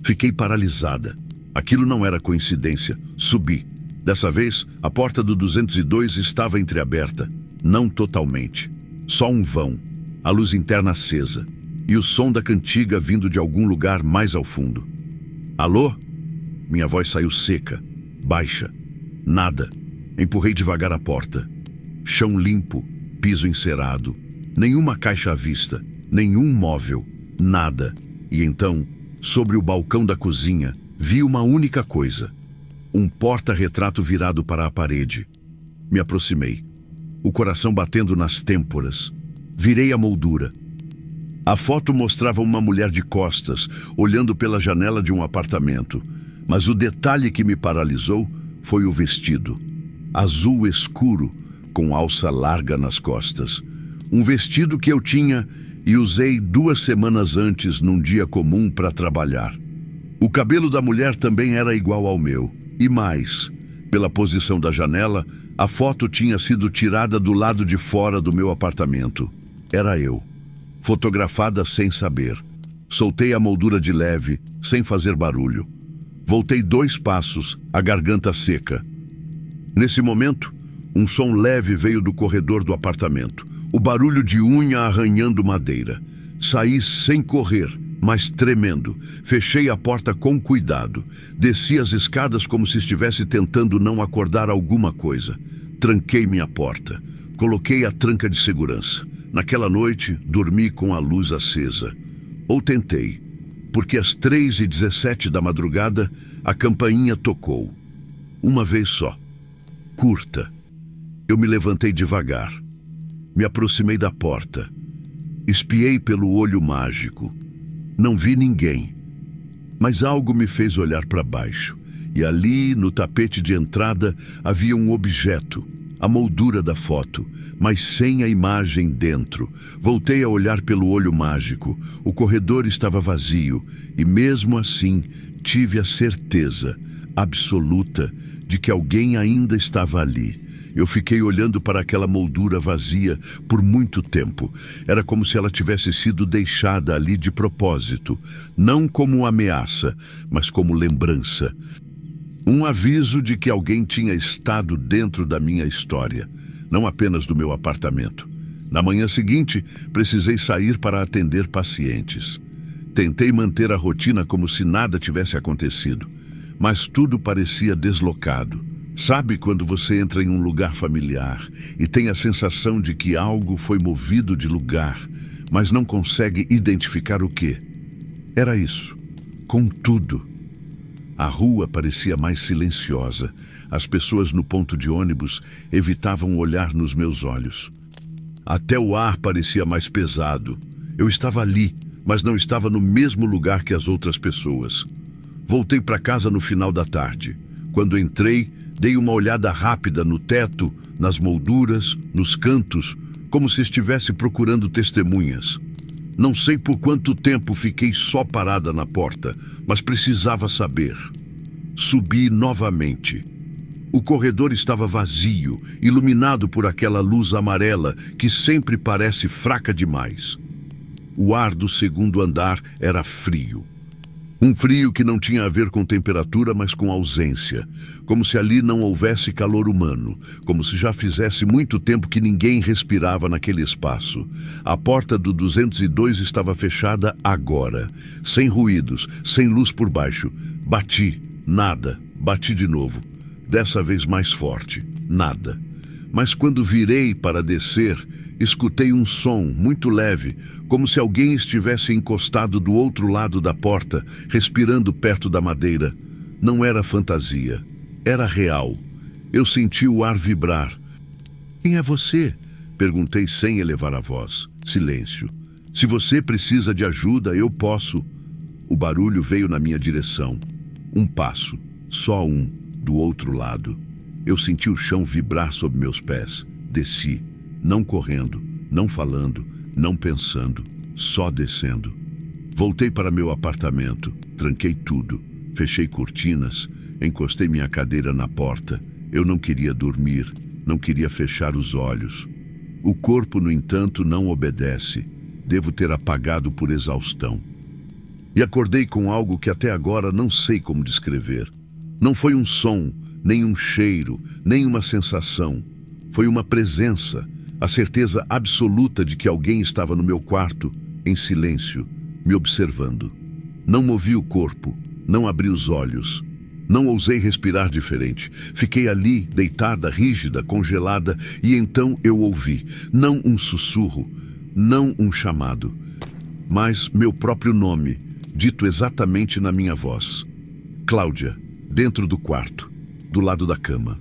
Fiquei paralisada. Aquilo não era coincidência. Subi. Dessa vez, a porta do 202 estava entreaberta. Não totalmente. Só um vão. A luz interna acesa. E o som da cantiga vindo de algum lugar mais ao fundo. Alô? Minha voz saiu seca, baixa. Nada. Empurrei devagar a porta. Chão limpo, piso encerado. Nenhuma caixa à vista, nenhum móvel, nada. E então, sobre o balcão da cozinha, vi uma única coisa. Um porta-retrato virado para a parede. Me aproximei. O coração batendo nas têmporas. Virei a moldura. A foto mostrava uma mulher de costas, olhando pela janela de um apartamento. Mas o detalhe que me paralisou foi o vestido. Azul escuro, com alça larga nas costas. Um vestido que eu tinha e usei 2 semanas antes num dia comum para trabalhar. O cabelo da mulher também era igual ao meu. E mais, pela posição da janela, a foto tinha sido tirada do lado de fora do meu apartamento. Era eu. Fotografada sem saber. Soltei a moldura de leve, sem fazer barulho. Voltei 2 passos, a garganta seca. Nesse momento, um som leve veio do corredor do apartamento. O barulho de unha arranhando madeira. Saí sem correr, mas tremendo. Fechei a porta com cuidado. Desci as escadas como se estivesse tentando não acordar alguma coisa. Tranquei minha porta. Coloquei a tranca de segurança. Naquela noite, dormi com a luz acesa. Ou tentei, porque às 3h17 da madrugada, a campainha tocou. Uma vez só. Curta. Eu me levantei devagar. Me aproximei da porta. Espiei pelo olho mágico. Não vi ninguém. Mas algo me fez olhar para baixo. E ali, no tapete de entrada, havia um objeto. A moldura da foto, mas sem a imagem dentro. Voltei a olhar pelo olho mágico. O corredor estava vazio e, mesmo assim, tive a certeza absoluta de que alguém ainda estava ali. Eu fiquei olhando para aquela moldura vazia por muito tempo. Era como se ela tivesse sido deixada ali de propósito, não como ameaça, mas como lembrança. Um aviso de que alguém tinha estado dentro da minha história, não apenas do meu apartamento. Na manhã seguinte, precisei sair para atender pacientes. Tentei manter a rotina como se nada tivesse acontecido, mas tudo parecia deslocado. Sabe quando você entra em um lugar familiar e tem a sensação de que algo foi movido de lugar, mas não consegue identificar o quê? Era isso, com tudo. A rua parecia mais silenciosa. As pessoas no ponto de ônibus evitavam olhar nos meus olhos. Até o ar parecia mais pesado. Eu estava ali, mas não estava no mesmo lugar que as outras pessoas. Voltei para casa no final da tarde. Quando entrei, dei uma olhada rápida no teto, nas molduras, nos cantos, como se estivesse procurando testemunhas. Não sei por quanto tempo fiquei só parada na porta, mas precisava saber. Subi novamente. O corredor estava vazio, iluminado por aquela luz amarela que sempre parece fraca demais. O ar do 2º andar era frio. Um frio que não tinha a ver com temperatura, mas com ausência. Como se ali não houvesse calor humano. Como se já fizesse muito tempo que ninguém respirava naquele espaço. A porta do 202 estava fechada agora. Sem ruídos, sem luz por baixo. Bati. Nada. Bati de novo. Dessa vez mais forte. Nada. Mas quando virei para descer, escutei um som muito leve, como se alguém estivesse encostado do outro lado da porta, respirando perto da madeira. Não era fantasia, era real. Eu senti o ar vibrar. "Quem é você?" Perguntei sem elevar a voz. Silêncio. "Se você precisa de ajuda, eu posso." O barulho veio na minha direção. Um passo, só um, do outro lado. Eu senti o chão vibrar sob meus pés. Desci, não correndo, não falando, não pensando, só descendo. Voltei para meu apartamento, tranquei tudo, fechei cortinas, encostei minha cadeira na porta. Eu não queria dormir, não queria fechar os olhos. O corpo, no entanto, não obedece. Devo ter apagado por exaustão. E acordei com algo que até agora não sei como descrever. Não foi um som, nem um cheiro, nem uma sensação. Foi uma presença, a certeza absoluta de que alguém estava no meu quarto, em silêncio, me observando. Não movi o corpo, não abri os olhos. Não ousei respirar diferente. Fiquei ali, deitada, rígida, congelada, e então eu ouvi, não um sussurro, não um chamado, mas meu próprio nome, dito exatamente na minha voz. Cláudia, dentro do quarto, do lado da cama.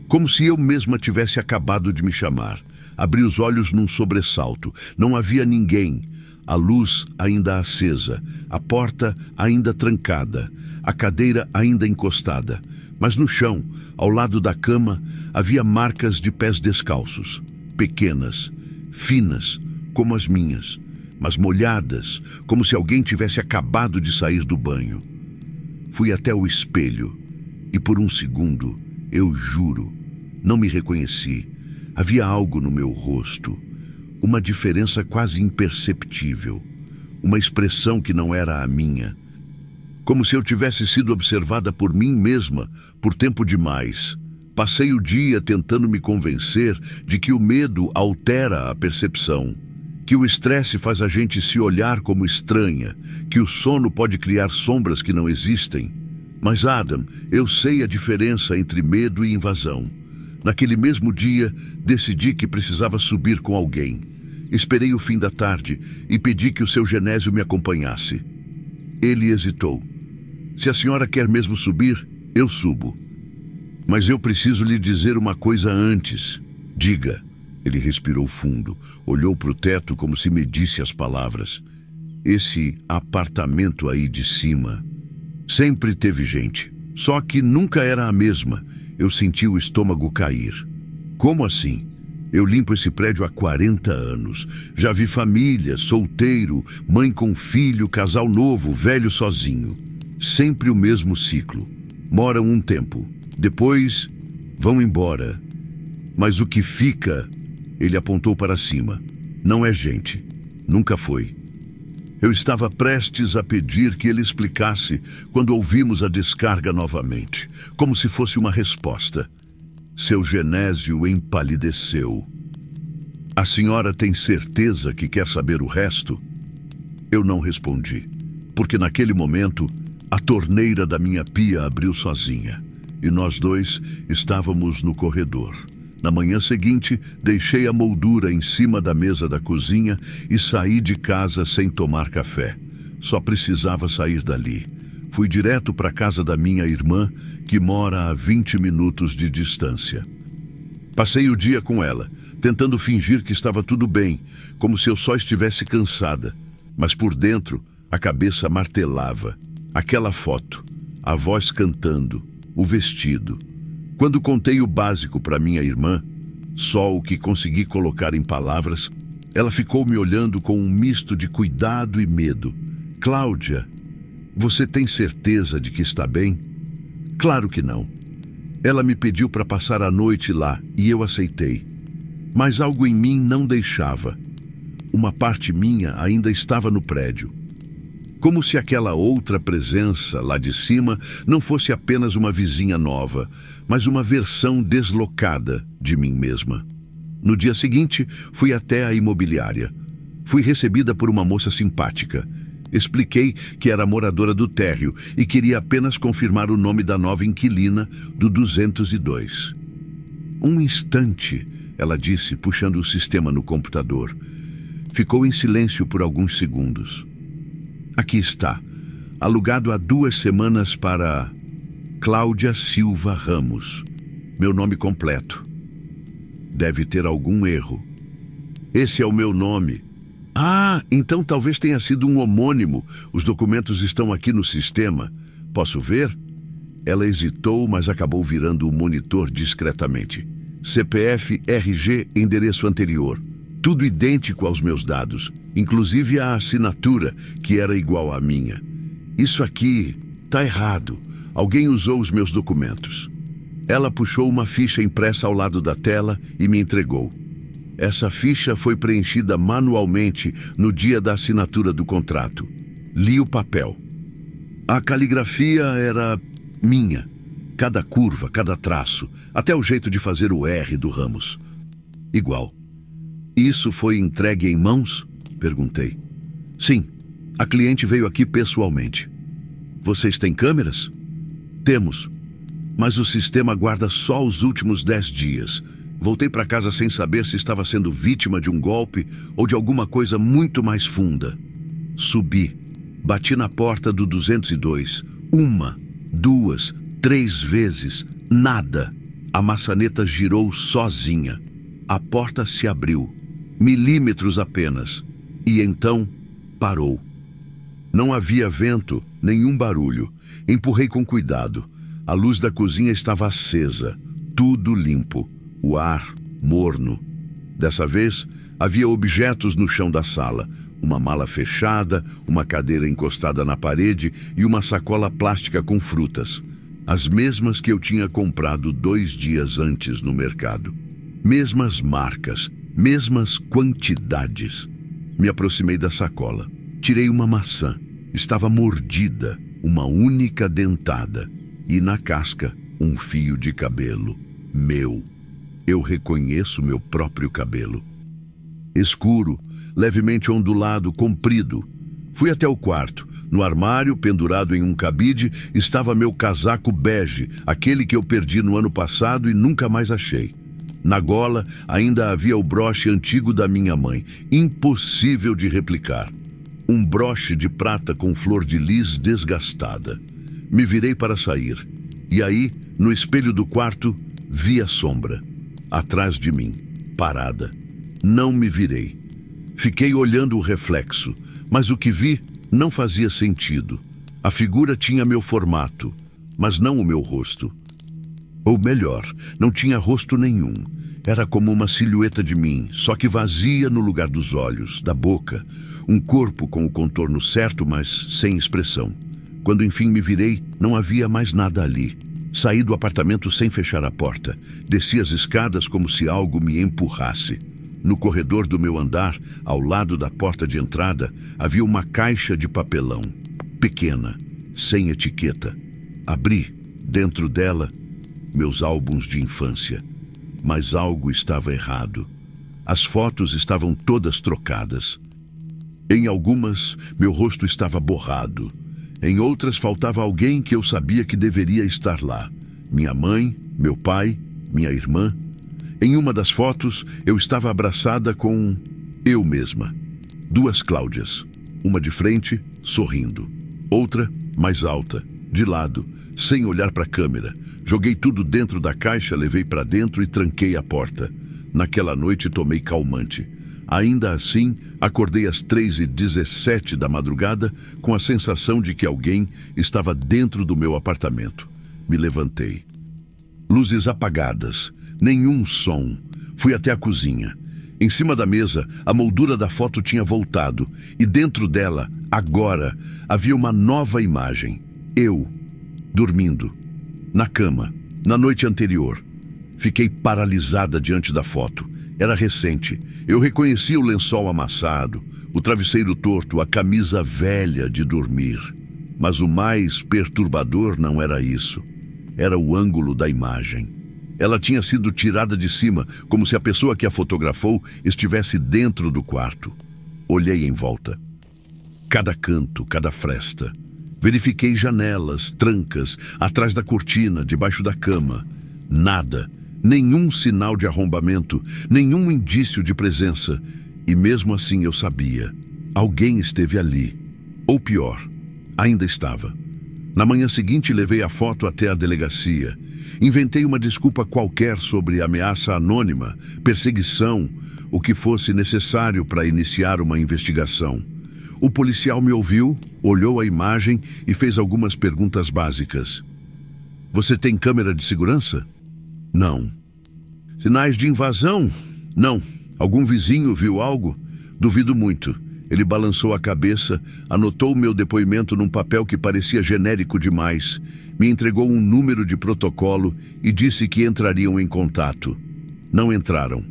Como se eu mesma tivesse acabado de me chamar. Abri os olhos num sobressalto. Não havia ninguém. A luz ainda acesa, a porta ainda trancada, a cadeira ainda encostada. Mas no chão, ao lado da cama, havia marcas de pés descalços, pequenas, finas, como as minhas, mas molhadas, como se alguém tivesse acabado de sair do banho. Fui até o espelho e por um segundo, eu juro, não me reconheci. Havia algo no meu rosto, uma diferença quase imperceptível, uma expressão que não era a minha, como se eu tivesse sido observada por mim mesma por tempo demais. Passei o dia tentando me convencer de que o medo altera a percepção, que o estresse faz a gente se olhar como estranha, que o sono pode criar sombras que não existem. Mas, Adam, eu sei a diferença entre medo e invasão. Naquele mesmo dia, decidi que precisava subir com alguém. Esperei o fim da tarde e pedi que o seu Genésio me acompanhasse. Ele hesitou. Se a senhora quer mesmo subir, eu subo. Mas eu preciso lhe dizer uma coisa antes. Diga. Ele respirou fundo, olhou para o teto como se medisse as palavras. Esse apartamento aí de cima sempre teve gente, só que nunca era a mesma. Eu senti o estômago cair. Como assim? Eu limpo esse prédio há 40 anos. Já vi família, solteiro, mãe com filho, casal novo, velho sozinho. Sempre o mesmo ciclo. Moram um tempo. Depois, vão embora. Mas o que fica, ele apontou para cima. Não é gente. Nunca foi. Eu estava prestes a pedir que ele explicasse quando ouvimos a descarga novamente, como se fosse uma resposta. Seu Genésio empalideceu. A senhora tem certeza que quer saber o resto? Eu não respondi, porque naquele momento a torneira da minha pia abriu sozinha e nós dois estávamos no corredor. Na manhã seguinte, deixei a moldura em cima da mesa da cozinha e saí de casa sem tomar café. Só precisava sair dali. Fui direto para a casa da minha irmã, que mora a 20 minutos de distância. Passei o dia com ela, tentando fingir que estava tudo bem, como se eu só estivesse cansada. Mas por dentro, a cabeça martelava. Aquela foto, a voz cantando, o vestido. Quando contei o básico para minha irmã, só o que consegui colocar em palavras, ela ficou me olhando com um misto de cuidado e medo. Cláudia, você tem certeza de que está bem? Claro que não. Ela me pediu para passar a noite lá e eu aceitei. Mas algo em mim não deixava. Uma parte minha ainda estava no prédio. Como se aquela outra presença lá de cima não fosse apenas uma vizinha nova, mas uma versão deslocada de mim mesma. No dia seguinte, fui até a imobiliária. Fui recebida por uma moça simpática. Expliquei que era moradora do térreo e queria apenas confirmar o nome da nova inquilina do 202. Um instante, ela disse, puxando o sistema no computador. Ficou em silêncio por alguns segundos. Aqui está, alugado há 2 semanas para Cláudia Silva Ramos. Meu nome completo. Deve ter algum erro. Esse é o meu nome. Ah, então talvez tenha sido um homônimo. Os documentos estão aqui no sistema. Posso ver? Ela hesitou, mas acabou virando o monitor discretamente. CPF, RG, endereço anterior. Tudo idêntico aos meus dados. inclusive a assinatura, que era igual à minha. Isso aqui tá errado. Alguém usou os meus documentos. Ela puxou uma ficha impressa ao lado da tela e me entregou. Essa ficha foi preenchida manualmente no dia da assinatura do contrato. Li o papel. A caligrafia era minha. Cada curva, cada traço, até o jeito de fazer o R do Ramos. Igual. Isso foi entregue em mãos? Perguntei. Sim, a cliente veio aqui pessoalmente. Vocês têm câmeras? Temos, mas o sistema guarda só os últimos 10 dias. Voltei para casa sem saber se estava sendo vítima de um golpe ou de alguma coisa muito mais funda. Subi, bati na porta do 202, 1, 2, 3 vezes, nada. A maçaneta girou sozinha. A porta se abriu, milímetros apenas, e então parou. Não havia vento, nenhum barulho. Empurrei com cuidado. A luz da cozinha estava acesa, tudo limpo, o ar morno. Dessa vez, havia objetos no chão da sala. Uma mala fechada, uma cadeira encostada na parede e uma sacola plástica com frutas. As mesmas que eu tinha comprado 2 dias antes no mercado. Mesmas marcas, mesmas quantidades. Me aproximei da sacola. Tirei uma maçã. Estava mordida, uma única dentada. E na casca, um fio de cabelo. Meu. Eu reconheço meu próprio cabelo. Escuro, levemente ondulado, comprido. Fui até o quarto. No armário, pendurado em um cabide, estava meu casaco bege, aquele que eu perdi no ano passado e nunca mais achei. Na gola, ainda havia o broche antigo da minha mãe, impossível de replicar. Um broche de prata com flor de lis desgastada. Me virei para sair. E aí, no espelho do quarto, vi a sombra. Atrás de mim, parada. Não me virei. Fiquei olhando o reflexo, mas o que vi não fazia sentido. A figura tinha meu formato, mas não o meu rosto. Ou melhor, não tinha rosto nenhum. Era como uma silhueta de mim, só que vazia no lugar dos olhos, da boca. Um corpo com o contorno certo, mas sem expressão. Quando enfim me virei, não havia mais nada ali. Saí do apartamento sem fechar a porta. Desci as escadas como se algo me empurrasse. No corredor do meu andar, ao lado da porta de entrada, havia uma caixa de papelão. Pequena, sem etiqueta. Abri, dentro dela, meus álbuns de infância. Mas algo estava errado. As fotos estavam todas trocadas. Em algumas, meu rosto estava borrado. Em outras, faltava alguém que eu sabia que deveria estar lá. Minha mãe, meu pai, minha irmã. Em uma das fotos, eu estava abraçada com eu mesma. 2 Cláudias. Uma de frente, sorrindo. Outra, mais alta, de lado, sem olhar para a câmera. Joguei tudo dentro da caixa, levei para dentro e tranquei a porta. Naquela noite, tomei calmante. Ainda assim, acordei às 3h17 da madrugada com a sensação de que alguém estava dentro do meu apartamento. Me levantei. Luzes apagadas, nenhum som. Fui até a cozinha. Em cima da mesa, a moldura da foto tinha voltado e dentro dela, agora, havia uma nova imagem. Eu, dormindo, na cama, na noite anterior. Fiquei paralisada diante da foto. Era recente. Eu reconhecia o lençol amassado, o travesseiro torto, a camisa velha de dormir. Mas o mais perturbador não era isso. Era o ângulo da imagem. Ela tinha sido tirada de cima, como se a pessoa que a fotografou estivesse dentro do quarto. Olhei em volta. Cada canto, cada fresta. Verifiquei janelas, trancas, atrás da cortina, debaixo da cama. Nada. Nenhum sinal de arrombamento, nenhum indício de presença. E mesmo assim eu sabia. Alguém esteve ali. Ou pior, ainda estava. Na manhã seguinte levei a foto até a delegacia. Inventei uma desculpa qualquer sobre ameaça anônima, perseguição, o que fosse necessário para iniciar uma investigação. O policial me ouviu, olhou a imagem e fez algumas perguntas básicas. Você tem câmera de segurança? Não. Sinais de invasão? Não. Algum vizinho viu algo? Duvido muito. Ele balançou a cabeça, anotou meu depoimento num papel que parecia genérico demais, me entregou um número de protocolo e disse que entrariam em contato. Não entraram.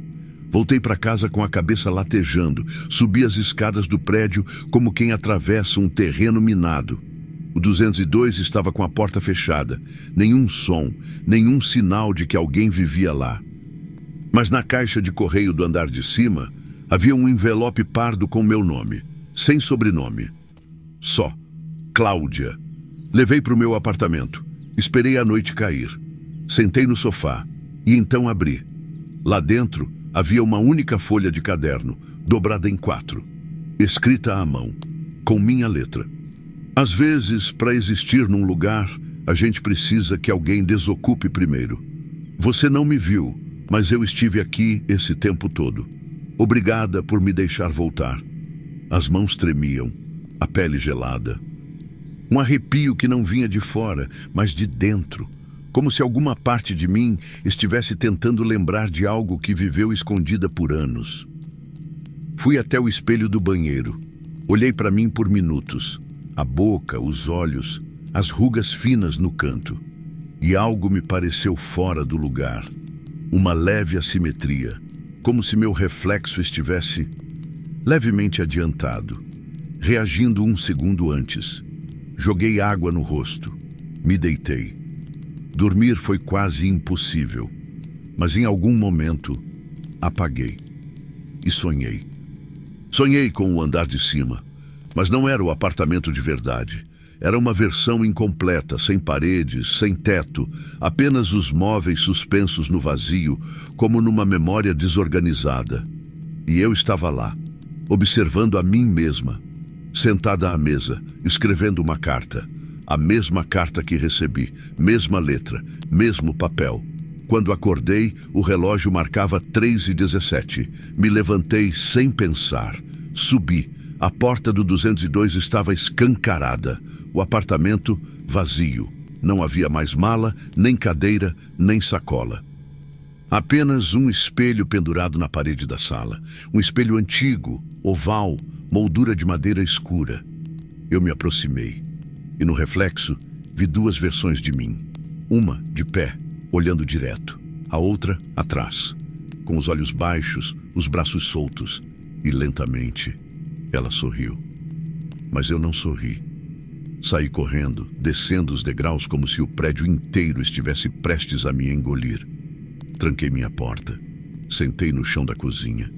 Voltei para casa com a cabeça latejando, subi as escadas do prédio como quem atravessa um terreno minado. O 202 estava com a porta fechada. Nenhum som, nenhum sinal de que alguém vivia lá. Mas na caixa de correio do andar de cima, havia um envelope pardo com meu nome, sem sobrenome. Só. Cláudia. Levei para o meu apartamento. Esperei a noite cair. Sentei no sofá e então abri. Lá dentro havia uma única folha de caderno, dobrada em 4, escrita à mão, com minha letra. Às vezes, para existir num lugar, a gente precisa que alguém desocupe primeiro. Você não me viu, mas eu estive aqui esse tempo todo. Obrigada por me deixar voltar. As mãos tremiam, a pele gelada. Um arrepio que não vinha de fora, mas de dentro, como se alguma parte de mim estivesse tentando lembrar de algo que viveu escondida por anos. Fui até o espelho do banheiro. Olhei para mim por minutos. A boca, os olhos, as rugas finas no canto. E algo me pareceu fora do lugar. Uma leve assimetria, como se meu reflexo estivesse levemente adiantado, reagindo um segundo antes. Joguei água no rosto. Me deitei. Dormir foi quase impossível, mas em algum momento apaguei e sonhei. Sonhei com o andar de cima, mas não era o apartamento de verdade. Era uma versão incompleta, sem paredes, sem teto, apenas os móveis suspensos no vazio, como numa memória desorganizada. E eu estava lá, observando a mim mesma, sentada à mesa, escrevendo uma carta. A mesma carta que recebi, mesma letra, mesmo papel. Quando acordei, o relógio marcava 3h17. Me levantei sem pensar. Subi. A porta do 202 estava escancarada. O apartamento vazio. Não havia mais mala, nem cadeira, nem sacola. Apenas um espelho pendurado na parede da sala. Um espelho antigo, oval, moldura de madeira escura. Eu me aproximei. E no reflexo, vi 2 versões de mim. Uma de pé, olhando direto. A outra atrás, com os olhos baixos, os braços soltos. E lentamente, ela sorriu. Mas eu não sorri. Saí correndo, descendo os degraus como se o prédio inteiro estivesse prestes a me engolir. Tranquei minha porta, sentei no chão da cozinha.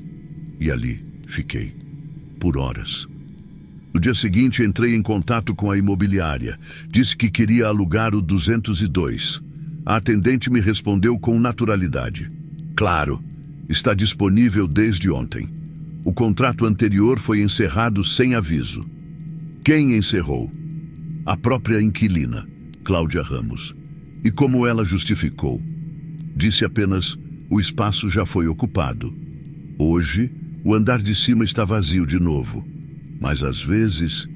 E ali fiquei, por horas. No dia seguinte, entrei em contato com a imobiliária. Disse que queria alugar o 202. A atendente me respondeu com naturalidade. Claro, está disponível desde ontem. O contrato anterior foi encerrado sem aviso. Quem encerrou? A própria inquilina, Cláudia Ramos. E como ela justificou? Disse apenas, o espaço já foi ocupado. Hoje, o andar de cima está vazio de novo. Mas às vezes,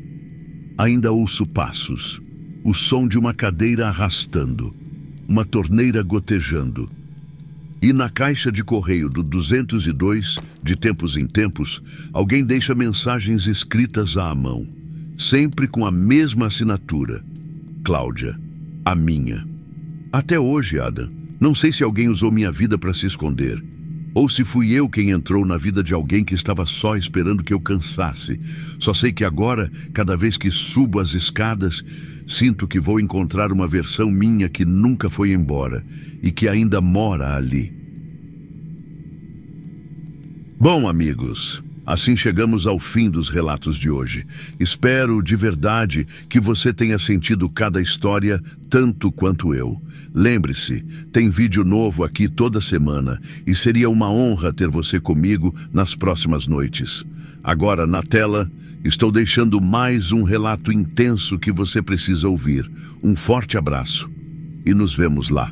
ainda ouço passos, o som de uma cadeira arrastando, uma torneira gotejando. E na caixa de correio do 202, de tempos em tempos, alguém deixa mensagens escritas à mão, sempre com a mesma assinatura. Cláudia, a minha. Até hoje, Adam, não sei se alguém usou minha vida para se esconder, ou se fui eu quem entrou na vida de alguém que estava só esperando que eu cansasse. Só sei que agora, cada vez que subo as escadas, sinto que vou encontrar uma versão minha que nunca foi embora e que ainda mora ali. Bom, amigos, assim chegamos ao fim dos relatos de hoje. Espero de verdade que você tenha sentido cada história tanto quanto eu. Lembre-se, tem vídeo novo aqui toda semana e seria uma honra ter você comigo nas próximas noites. Agora, na tela, estou deixando mais um relato intenso que você precisa ouvir. Um forte abraço e nos vemos lá.